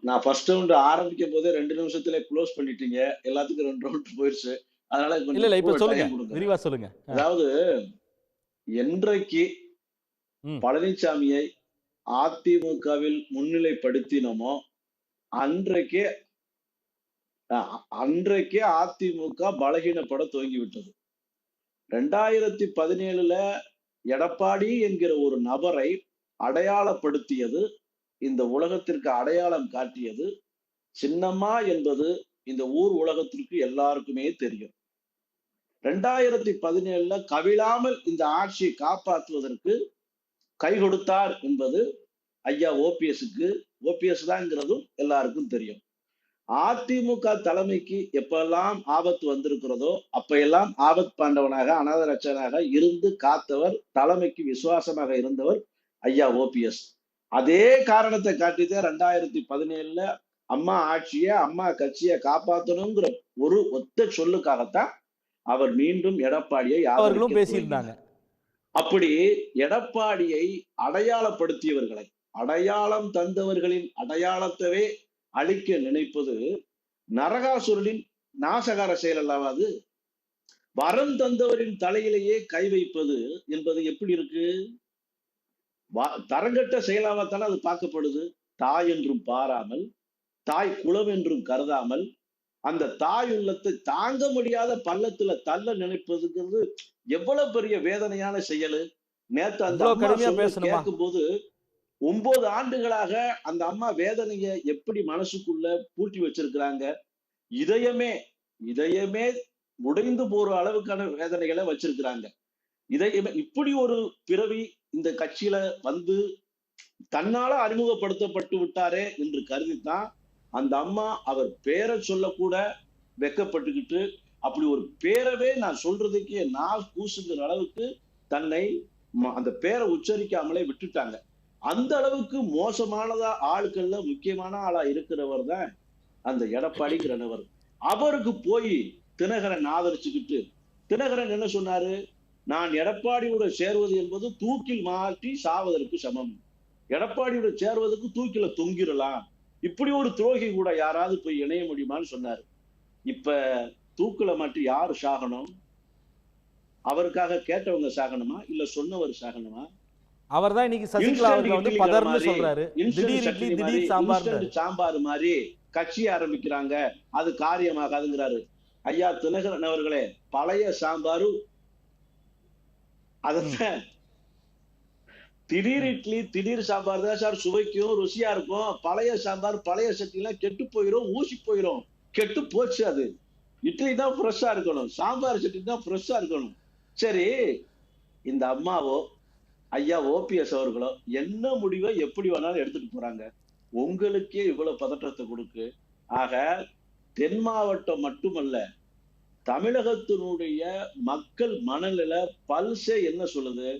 நான் ஃபர்ஸ்ட் ரவுண்ட் ஆரம்பிக்கும் போதே 2 நிமிஷத்துல க்ளோஸ் பண்ணிட்டீங்க. எல்லாத்துக்கும் 2 ரவுண்ட் போயிருச்சு. அதனால இல்ல இப்ப சொல்லுங்க, விரிவா சொல்லுங்க. அதாவது என்றைக்கு பழனிசாமியை அதிமுகவில் முன்னிலைப்படுத்தினோமோ அன்றைக்கே அதிமுக பலகீனப்பட துவங்கிவிட்டது. 2017 எடப்பாடி என்கிற ஒரு நபரை அடையாளப்படுத்தியது, இந்த உலகத்திற்கு அடையாளம் காட்டியது சின்னம்மா என்பது இந்த ஊர் உலகத்திற்கு எல்லாருக்குமே தெரியும். 2017 கவிழாமல் இந்த ஆட்சியை காப்பாற்றுவதற்கு கை கொடுத்தார் என்பது ஐயா ஓபிஎஸ் தான்ங்கிறதும் எல்லாருக்கும் தெரியும். அதிமுக தலைமைக்கு எப்பெல்லாம் ஆபத்து வந்திருக்கிறதோ அப்பெல்லாம் ஆபத் பாண்டவனாக அநாத ரட்சகனாக இருந்து காத்தவர், தலைமைக்கு விசுவாசமாக இருந்தவர் ஐயா ஓபிஎஸ். அதே காரணத்தை காட்டிதான் 2017 அம்மா ஆட்சியை அம்மா கட்சியை காப்பாற்றணுங்கிற ஒரு ஒத்த சொல்லுக்காகத்தான் அவர் மீண்டும் எடப்பாடியை அவர்களும் பேசியிருந்தாங்க. அப்படி எடப்பாடியை அடையாளப்படுத்தியவர்களை, அடையாளம் தந்தவர்களின் அடையாளத்தவே அழிக்க நினைப்பது நரகாசுரனின் நாசகார செயல் அல்லவாது? வரம் தந்தவரின் தலையிலேயே கை வைப்பது என்பது எப்படி இருக்கு? தரங்கட்ட செயலாகத்தானே அது பார்க்கப்படுது. தாய் என்றும் பாராமல், தாய் குலம் என்றும் கருதாமல், அந்த தாய் உள்ளத்தை தாங்க முடியாத பள்ளத்துல தள்ள நினைப்பதுங்கிறது எவ்வளவு பெரிய வேதனையான செயல். நேத்து அந்த கேட்கும் போது 9 ஆண்டுகளாக அந்த அம்மா வேதனையை எப்படி மனசுக்குள்ள பூட்டி வச்சிருக்கிறாங்க. இதயமே உடைந்து போற அளவுக்கான வேதனைகளை வச்சிருக்கிறாங்க. இதயமே இப்படி ஒரு பிறவி இந்த கட்சியில வந்து தன்னால அறிமுகப்படுத்தப்பட்டு விட்டாரே என்று கருதித்தான் அந்த அம்மா அவர் பேரை சொல்லக்கூட வெக்கப்பட்டுக்கிட்டு, அப்படி ஒரு பேரவே நான் சொல்றதுக்கே நான் கூசுங்கிற அளவுக்கு தன்னை அந்த பேரை உச்சரிக்காமலே விட்டுட்டாங்க. அந்த அளவுக்கு மோசமானதா ஆட்கள்ல முக்கியமான ஆளா இருக்கிறவர் தான் அந்த எடப்பாடிங்கிறவர். அவருக்கு போய் தினகரன் ஆதரிச்சுக்கிட்டு, தினகரன் என்ன சொன்னாரு? நான் எடப்பாடியோட சேர்வது என்பது தூக்கில் மாட்டி சாவதற்கு சமம், எடப்பாடியோட சேர்வதற்கு தூக்கில தொங்கிடலாம், இப்படி ஒரு துரோகி கூட யாராவது போய் இணைய முடியுமான்னு சொன்னாரு. இப்ப தூக்கில மாட்டி யாரு சாகணும்? அவருக்காக கேட்டவங்க சாகணுமா இல்ல சொன்னவர் சாகணுமா? அவர்தான் இன்னைக்கு சசிகலா அவர்கள் வந்து பதர்னு சொல்றாரு. திடீர் சாம்பார் மாதிரி கட்சி ஆரம்பிக்கிறாங்க, அது காரியமாகாதுங்கிறாரு. ஐயா தினகரன் அவர்களே, பழைய சாம்பாரு திடீர் இட்லி திடீர் சாம்பார் தான் சார் சுவைக்கும் ருசியா இருக்கும். பழைய சாம்பார் பழைய சட்டிலாம் கெட்டு போயிடும், ஊசி போயிடும். கெட்டு போச்சு. அது இட்லி தான் ஃப்ரெஷ்ஷா இருக்கணும், சாம்பார் சட்னி தான் ஃப்ரெஷ்ஷா இருக்கணும். சரி, இந்த அம்மாவோ ஐயா ஓபிஎஸ் அவர்களோ என்ன முடிவை எப்படி வேணாலும் எடுத்துட்டு போறாங்க. உங்களுக்கே இவ்வளவு பதற்றத்தை கொடுக்கு. ஆக தென் மாவட்டம் மட்டுமல்ல, தமிழகத்தினுடைய மக்கள் மனநிலை பல்சே என்ன சொல்லுது?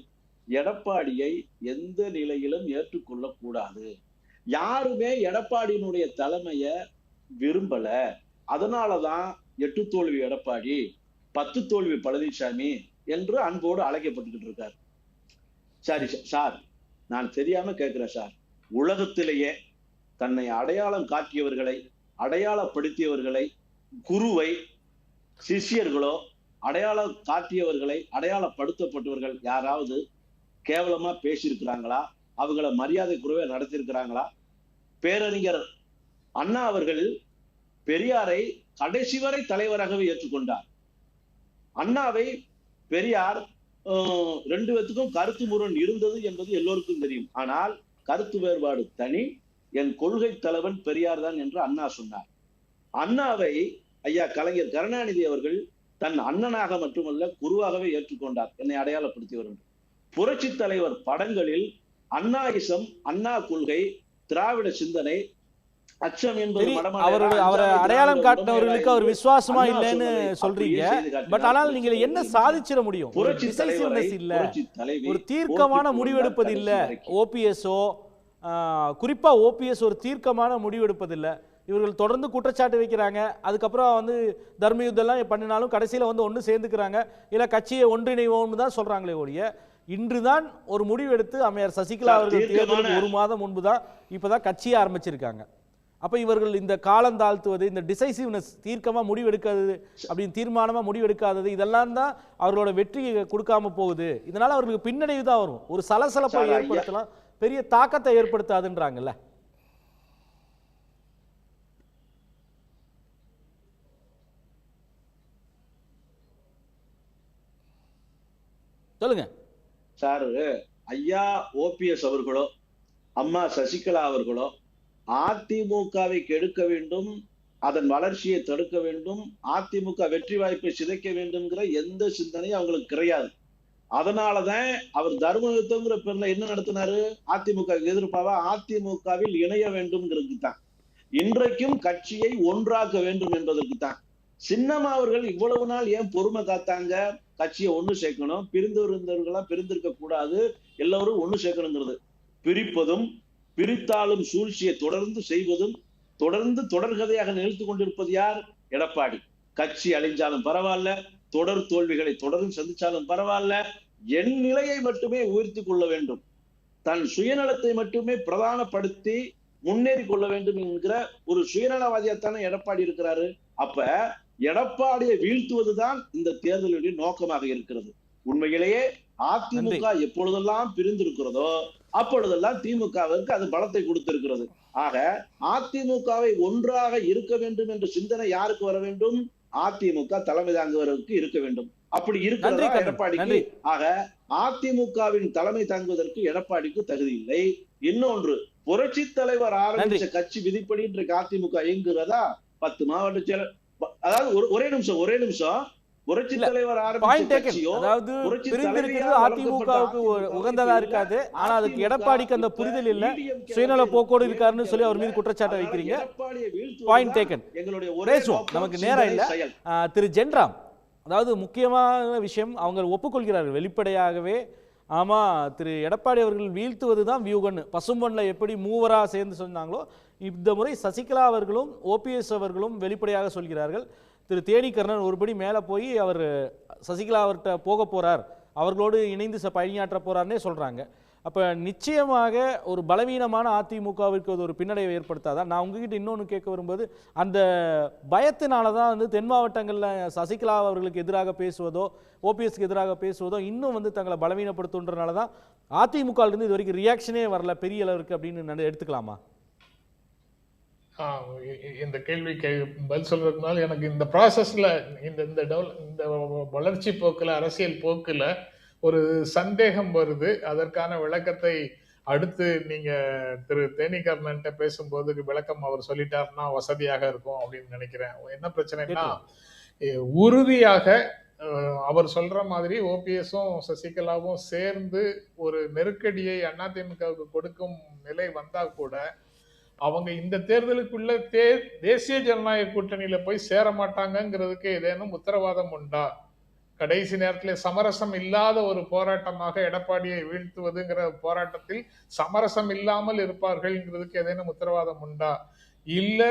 எடப்பாடியை எந்த நிலையிலும் ஏற்றுக்கொள்ள கூடாது. யாருமே எடப்பாடியினுடைய தலைமைய விரும்பல. அதனாலதான் 8 தோல்வி எடப்பாடி, 10 தோல்வி பழனிசாமி என்று அன்போடு அழைக்கப்பட்டுக்கிட்டு இருக்கார். சரி சார், நான் தெரியாம கேட்கிறேன் சார். உலகத்திலேயே தன்னை அடையாளம் காட்டியவர்களை, அடையாளப்படுத்தியவர்களை, குருவை, சிஷ்யர்களோ அடையாளம் காட்டியவர்களை, அடையாளப்படுத்தப்பட்டவர்கள் யாராவது கேவலமா பேசியிருக்கிறாங்களா? அவங்கள மரியாதை குறைவா நடத்தியிருக்கிறாங்களா? பேரறிஞர் அண்ணா அவர்கள் பெரியாரை கடைசி வரை தலைவராகவே ஏற்றுக்கொண்டார். அண்ணாவை பெரியார் 2 பேத்துக்கும் கருத்து முரண் இருந்தது என்பது எல்லோருக்கும் தெரியும். ஆனால் கருத்து வேறுபாடு தனி, என் கொள்கை தலைவன் பெரியார் தான் என்று அண்ணா சொன்னார். அண்ணாவை ஐயா கலைஞர் கருணாநிதி அவர்கள் தன் அண்ணனாக மட்டுமல்ல குருவாகவே ஏற்றுக்கொண்டார், என்னை அடையாளப்படுத்தியவர் என்று. புரட்சி தலைவர் படங்களில் அண்ணாயிசம், அண்ணா கொள்கை, திராவிட சிந்தனை, அச்சம் என்பது அவரை அடையாளம் காட்டினவர்களுக்கு அவர் விசுவாசமா இல்லைன்னு சொல்றீங்க. பட் ஆனால் நீங்க என்ன சாதிச்சிட முடியும்? ஒரு தீர்க்கமான முடிவெடுப்பது இல்ல ஓபிஎஸ்ஓ, குறிப்பா ஓபிஎஸ் ஒரு தீர்க்கமான முடிவெடுப்பதில்லை. இவர்கள் தொடர்ந்து குற்றச்சாட்டு வைக்கிறாங்க. அதுக்கப்புறம் வந்து தர்ம யுத்தம்லாம் பண்ணினாலும் கடைசியில் வந்து ஒன்று சேர்ந்துக்கிறாங்க, இல்லை கட்சியை ஒன்றிணைவோம்னு தான் சொல்றாங்களே ஒழிய, இன்றுதான் ஒரு முடிவு எடுத்து அம்மையார் சசிகலா அவர்கள் தேர்தலுக்கு 1 மாதம் முன்பு தான் இப்போதான் கட்சியை ஆரம்பிச்சிருக்காங்க. அப்போ இவர்கள் இந்த காலம் தாழ்த்துவது, இந்த டிசைசிவ்னஸ், தீர்க்கமாக முடிவெடுக்காதது, அப்படின்னு தீர்மானமாக முடிவெடுக்காதது, இதெல்லாம் தான் அவர்களோட வெற்றியை கொடுக்காம போகுது. இதனால அவர்களுக்கு பின்னடைவு தான் வரும். ஒரு சலசலப்பை ஏற்படுத்தலாம், பெரிய தாக்கத்தை ஏற்படுத்தாதுன்றாங்கல்ல. சொல்லுங்க சார். ஐயா ஓபிஎஸ் அவர்களோ அம்மா சசிகலா அவர்களோ அதிமுகவை கெடுக்க வேண்டும், அதன் வளர்ச்சியை தடுக்க வேண்டும், அதிமுக வெற்றி வாய்ப்பை சிதைக்க வேண்டும்ங்கிற எந்த சிந்தனையும் அவங்களுக்கு கிடையாது. அதனாலதான் அவர் தர்ம யுத்தம்ங்கிற பேர்ல என்ன நடத்தினாரு? அதிமுக எதிர்ப்பாவா அதிமுகவில் இணைய வேண்டும்ங்கிறதுக்கு தான், இன்றைக்கும் கட்சியை ஒன்றாக்க வேண்டும் என்பதற்கு தான். சின்னம்மா அவர்கள் இவ்வளவு நாள் ஏன் பொறுமை காத்தாங்க? கட்சியை ஒண்ணு சேர்க்கணும், பிரிந்து இருந்தவர்களா பிரிந்திருக்க கூடாது, எல்லாரும் ஒண்ணு சேர்க்கணுங்கிறது. பிரிப்பதும் பிரித்தாலும் சூழ்ச்சியை தொடர்ந்து செய்வதும் தொடர்ந்து தொடர்கதையாக நிகழ்த்து கொண்டிருப்பது யார்? எடப்பாடி. கட்சி அழிஞ்சாலும் பரவாயில்ல, தொடர் தோல்விகளை தொடர்ந்து சந்திச்சாலும் பரவாயில்ல, என் நிலையை மட்டுமே உயர்த்தி கொள்ள வேண்டும், தன் சுயநலத்தை மட்டுமே பிரதானப்படுத்தி முன்னேறி கொள்ள வேண்டும் என்கிற ஒரு சுயநலவாதியாத்தானே எடப்பாடி இருக்கிறாரு. அப்ப எடப்பாடியை வீழ்த்துவதுதான் இந்த தேர்தலுடைய நோக்கமாக இருக்கிறது. உண்மையிலேயே அதிமுக எப்பொழுதெல்லாம் பிரிந்திருக்கிறதோ அப்பொழுதெல்லாம் திமுகவிற்கு அது பலத்தை கொடுத்திருக்கிறது. ஆக அதிமுகவை ஒன்றாக இருக்க வேண்டும் என்ற சிந்தனை யாருக்கு வர வேண்டும்? அதிமுக தலைமை தாங்குவதற்கு இருக்க வேண்டும். அப்படி இருக்கிறதா எடப்பாடிக்கு? ஆக அதிமுகவின் தலைமை தாங்குவதற்கு எடப்பாடிக்கு தகுதி இல்லை. இன்னொன்று, புரட்சி தலைவர் ஆரம்பிச்ச கட்சி விதிப்படி இன்றைக்கு அதிமுக இயங்குகிறதா? 10 மாவட்ட செயலர், அதாவது ஒரே நிமிஷம் புரட்சி தலைவர் ஆரம்பிச்ச கட்சியோ, அதிமுகவுக்கு உகந்ததா இருக்காது. ஆனா அதுக்கு எடப்பாடிக்கு அந்த புரிதல் இல்ல, சுயநல போக்கோடு இருக்காருன்னு சொல்லி அவர் மீது குற்றச்சாட்டை வைக்கிறீங்க. Point taken. பேசுவோம், நமக்கு நேரம் இல்ல. திரு ஜென்ராம், அதாவது முக்கியமான விஷயம், அவங்க ஒப்புக்கொள்கிறார்கள் வெளிப்படையாகவே. ஆமா, திரு எடப்பாடி அவர்கள் வீழ்த்துவது தான் வியூகன்னு. பசும்பொன்ல எப்படி மூவரா சேர்ந்து சொன்னாங்களோ, இந்த முறை சசிகலா அவர்களும் ஓபிஎஸ் அவர்களும் வெளிப்படையாக சொல்கிறார்கள். திரு தேனிகர்ணன் ஒருபடி மேலே போய் அவர் சசிகலா அவர்கிட்ட போக போறார், அவர்களோடு இணைந்து பணியாற்ற போறார்னே சொல்றாங்க. அப்போ நிச்சயமாக ஒரு பலவீனமான அதிமுகவிற்கு அது ஒரு பின்னடைவை ஏற்படுத்தாதான். நான் உங்ககிட்ட இன்னொன்று கேட்க வரும்போது, அந்த பயத்தினால தான் வந்து தென் மாவட்டங்களில் சசிகலா அவர்களுக்கு எதிராக பேசுவதோ ஓபிஎஸ்க்கு எதிராக பேசுவதோ இன்னும் வந்து தங்களை பலவீனப்படுத்துன்றனால தான் அதிமுகவிலிருந்து இது வரைக்கும் ரியாக்ஷனே வரல பெரிய அளவுக்கு அப்படின்னு எடுத்துக்கலாமா? இந்த கேள்விக்கு பதில் சொல்றதுக்கு முன்னால எனக்கு இந்த ப்ராசஸ்ல இந்த வளர்ச்சி போக்குல, அரசியல் போக்குல ஒரு சந்தேகம் வருது. அதற்கான விளக்கத்தை அடுத்து நீங்க திரு தேனிகர்ணன்ட்ட பேசும்போது விளக்கம் அவர் சொல்லிட்டாருன்னா வசதியாக இருக்கும் அப்படின்னு நினைக்கிறேன். என்ன பிரச்சனைனா, உறுதியாக அவர் சொல்ற மாதிரி ஓபிஎஸும் சசிகலாவும் சேர்ந்து ஒரு நெருக்கடியை அதிமுகவுக்கு கொடுக்கும் நிலை வந்தா கூட அவங்க இந்த தேர்தலுக்குள்ள தேசிய ஜனநாயக கூட்டணியில போய் சேர மாட்டாங்கிறதுக்கு ஏதேனும் உத்தரவாதம் உண்டா? கடைசி நேரத்தில் சமரசம் இல்லாத ஒரு போராட்டமாக எடப்பாடியை வீழ்த்துவதுங்கிற போராட்டத்தில் சமரசம் இல்லாமல் இருப்பார்கள்ங்கிறதுக்கு ஏதேனும் உத்தரவாதம் உண்டா? இல்ல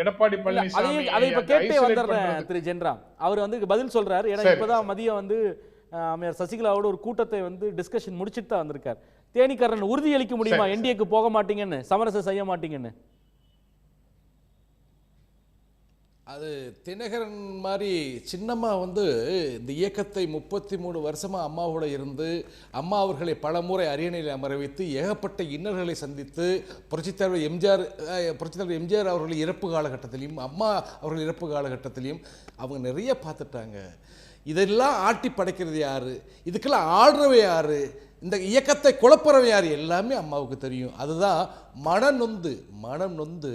எடப்பாடி பழனிசாமி அதை இப்ப கேட்டே வந்துடுறேன் திரு ஜென்ராம். அவர் வந்து பதில் சொல்றாரு. ஏன்னா இப்பதான் மதியம் வந்து அம்மையார் சசிகலாவோட ஒரு கூட்டத்தை வந்து டிஸ்கஷன் முடிச்சுட்டு தான் வந்திருக்கார். தேனிகர்ணன் உறுதியளிக்க முடியுமா என்டிஏக்கு போக மாட்டீங்கன்னு, சமரசம் செய்ய மாட்டீங்கன்னு? அது தினகரன் மாதிரி சின்னம்மா வந்து இந்த இயக்கத்தை 33 வருஷமா அம்மாவோட இருந்து அம்மா அவர்களை பல முறை அரியணையில் அமர வைத்து ஏகப்பட்ட இன்னல்களை சந்தித்து புரட்சித்தலைவர் எம்ஜிஆர் அவர்கள் இறப்பு காலகட்டத்திலையும் அம்மா அவர்கள் இறப்பு காலகட்டத்திலையும் அவங்க நிறைய பார்த்துட்டாங்க. இதெல்லாம் ஆட்டி படைக்கிறது யாரு, இதுக்கெல்லாம் ஆடுறவை யாரு, இந்த இயக்கத்தை குழப்பறவை யார், எல்லாமே அம்மாவுக்கு தெரியும். அதுதான் மனம் நொந்து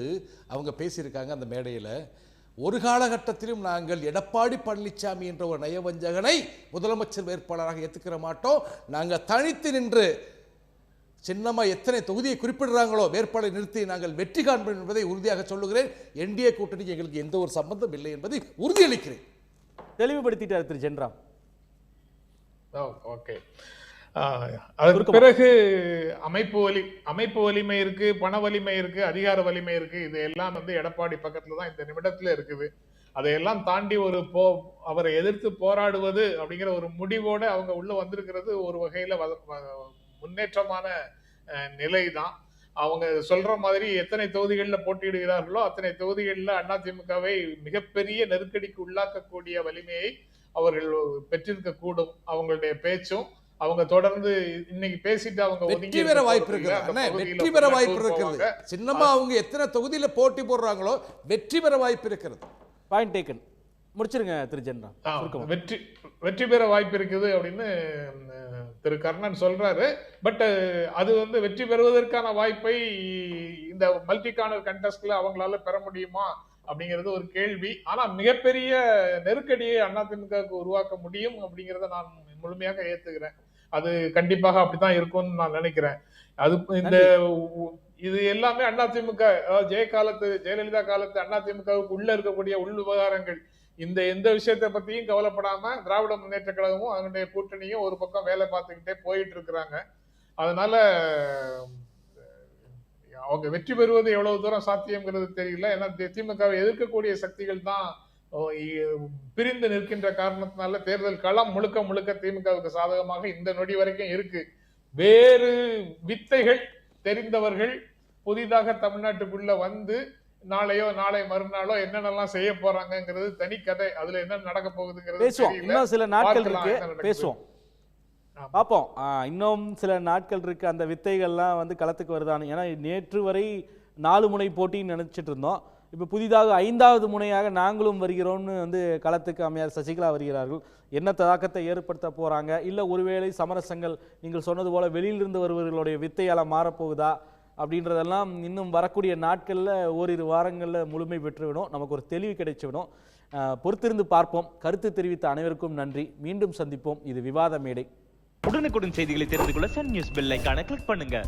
அவங்க பேசியிருக்காங்க அந்த மேடையில். ஒரு காலகட்டத்திலும் நாங்கள் எடப்பாடி பழனிசாமி என்ற ஒரு நயவஞ்சகனை முதலமைச்சர் வேட்பாளராக ஏற்றுக்கிற மாட்டோம். நாங்கள் தனித்து நின்று சின்னம்மா எத்தனை தொகுதியை குறிப்பிடுறாங்களோ வேட்பாளரை நிறுத்தி நாங்கள் வெற்றி காண்போம் என்பதை உறுதியாக சொல்லுகிறேன். என்டிஏ கூட்டணிக்கு எங்களுக்கு எந்த ஒரு சம்பந்தம் இல்லை என்பதை உறுதியளிக்கிறேன். தெளிவுபடுத்திட்டார் திரு ஜென்ராம். ஓகே. அதற்கு பிறகு அமைப்பு வலிமை இருக்கு, பண வலிமை இருக்கு, அதிகார வலிமை இருக்கு. இது எல்லாம் வந்து எடப்பாடி பக்கத்துல தான் இந்த நிமிடத்துல இருக்குது. அதையெல்லாம் தாண்டி அவரை எதிர்த்து போராடுவது அப்படிங்கிற ஒரு முடிவோட அவங்க உள்ள வந்திருக்கிறது ஒரு வகையில முன்னேற்றமான நிலை தான். அவங்க சொல்ற மாதிரி எத்தனை தொகுதிகளில் போட்டியிடுகிறார்களோ அத்தனை தொகுதிகளில் அதிமுகவை மிகப்பெரிய நெருக்கடிக்கு உள்ளாக்கக்கூடிய வலிமையை அவர்கள் பெற்றிருக்க கூடும். அவங்களுடைய பேச்சும் அவங்க தொடர்ந்து இன்னைக்கு பேசிட்டு அவங்க வெற்றி பெற வாய்ப்பு இருக்கிறது. சின்னமா அவங்க எத்தனை தொகுதியில போட்டி போடுறாங்களோ வெற்றி பெற வாய்ப்பு இருக்கிறது. Point taken. முடிச்சிருங்க திரு ஜென்ராம். வெற்றி பெற வாய்ப்பு இருக்குது அப்படின்னு திரு கர்ணன் சொல்றாரு. பட் அது வந்து வெற்றி பெறுவதற்கான வாய்ப்பை இந்த மல்டி கார்னர் கண்டெஸ்ட்ல அவங்களால பெற முடியுமா அப்படிங்கிறது ஒரு கேள்வி. ஆனா மிகப்பெரிய நெருக்கடியை அதிமுகவுக்கு உருவாக்க முடியும் அப்படிங்கிறத நான் முழுமையாக ஏத்துக்கிறேன். அது கண்டிப்பாக அப்படித்தான் இருக்கும்னு நான் நினைக்கிறேன். அது இது எல்லாமே அதிமுக ஜெயலலிதா காலத்து அதிமுகவுக்கு உள்ள இருக்கக்கூடிய உள் விவகாரங்கள். எந்த விஷயத்தை பத்தியும் கவலைப்படாம திராவிட முன்னேற்ற கழகமும் அதனுடைய கூட்டணியும் ஒரு பக்கம் வேலை பார்த்துக்கிட்டே போயிட்டு இருக்கிறாங்க. அதனால அவங்க வெற்றி பெறுவது எவ்வளவு தூரம் சாத்தியம்ங்கிறது தெரியல. ஏன்னா திமுகவை எதிர்க்கக்கூடிய சக்திகள் தான் பிரிந்து நிற்கின்ற காரணத்தினால தேர்தல் களம் முழுக்க திமுகவுக்கு சாதகமாக இந்த நொடி வரைக்கும் இருக்கு. வேறு வித்தைகள் தெரிந்தவர்கள் புதிதாக தமிழ்நாட்டுக்குள்ள வந்து நாளை மறுநாளோ என்னென்னலாம் செய்ய போறாங்கிறது தனி கதை. அதுல என்ன நடக்க போகுதுங்கிறது இன்னும் சில நாட்கள் இருக்கு, பேசுவோம், பார்ப்போம். இன்னும் சில நாட்கள் இருக்கு. அந்த வித்தைகள்லாம் வந்து களத்துக்கு வருதான்னு. ஏன்னா நேற்று வரை 4 முனை போட்டின்னு நினைச்சிட்டு இருந்தோம். இப்போ புதிதாக 5வது முனையாக நாங்களும் வருகிறோம்னு வந்து களத்துக்கு அம்மையார் சசிகலா வருகிறார்கள். என்ன தாக்கத்தை ஏற்படுத்த போறாங்க, இல்லை ஒருவேளை சமரசங்கள் நீங்கள் சொன்னது போல வெளியிலிருந்து வருவர்களுடைய வித்தையால மாறப்போகுதா அப்படின்றதெல்லாம் இன்னும் வரக்கூடிய நாட்களில் ஓரிரு வாரங்களில் முழுமை பெற்றுவிடும். நமக்கு ஒரு தெளிவு கிடைச்சிவிடும். பொறுத்திருந்து பார்ப்போம். கருத்து தெரிவித்த அனைவருக்கும் நன்றி. மீண்டும் சந்திப்போம். இது விவாத மேடை. உடனுக்குடன் செய்திகளை தெரிந்து கொள்ள சன் நியூஸ் பெல் ஐகானை கிளிக் பண்ணுங்க.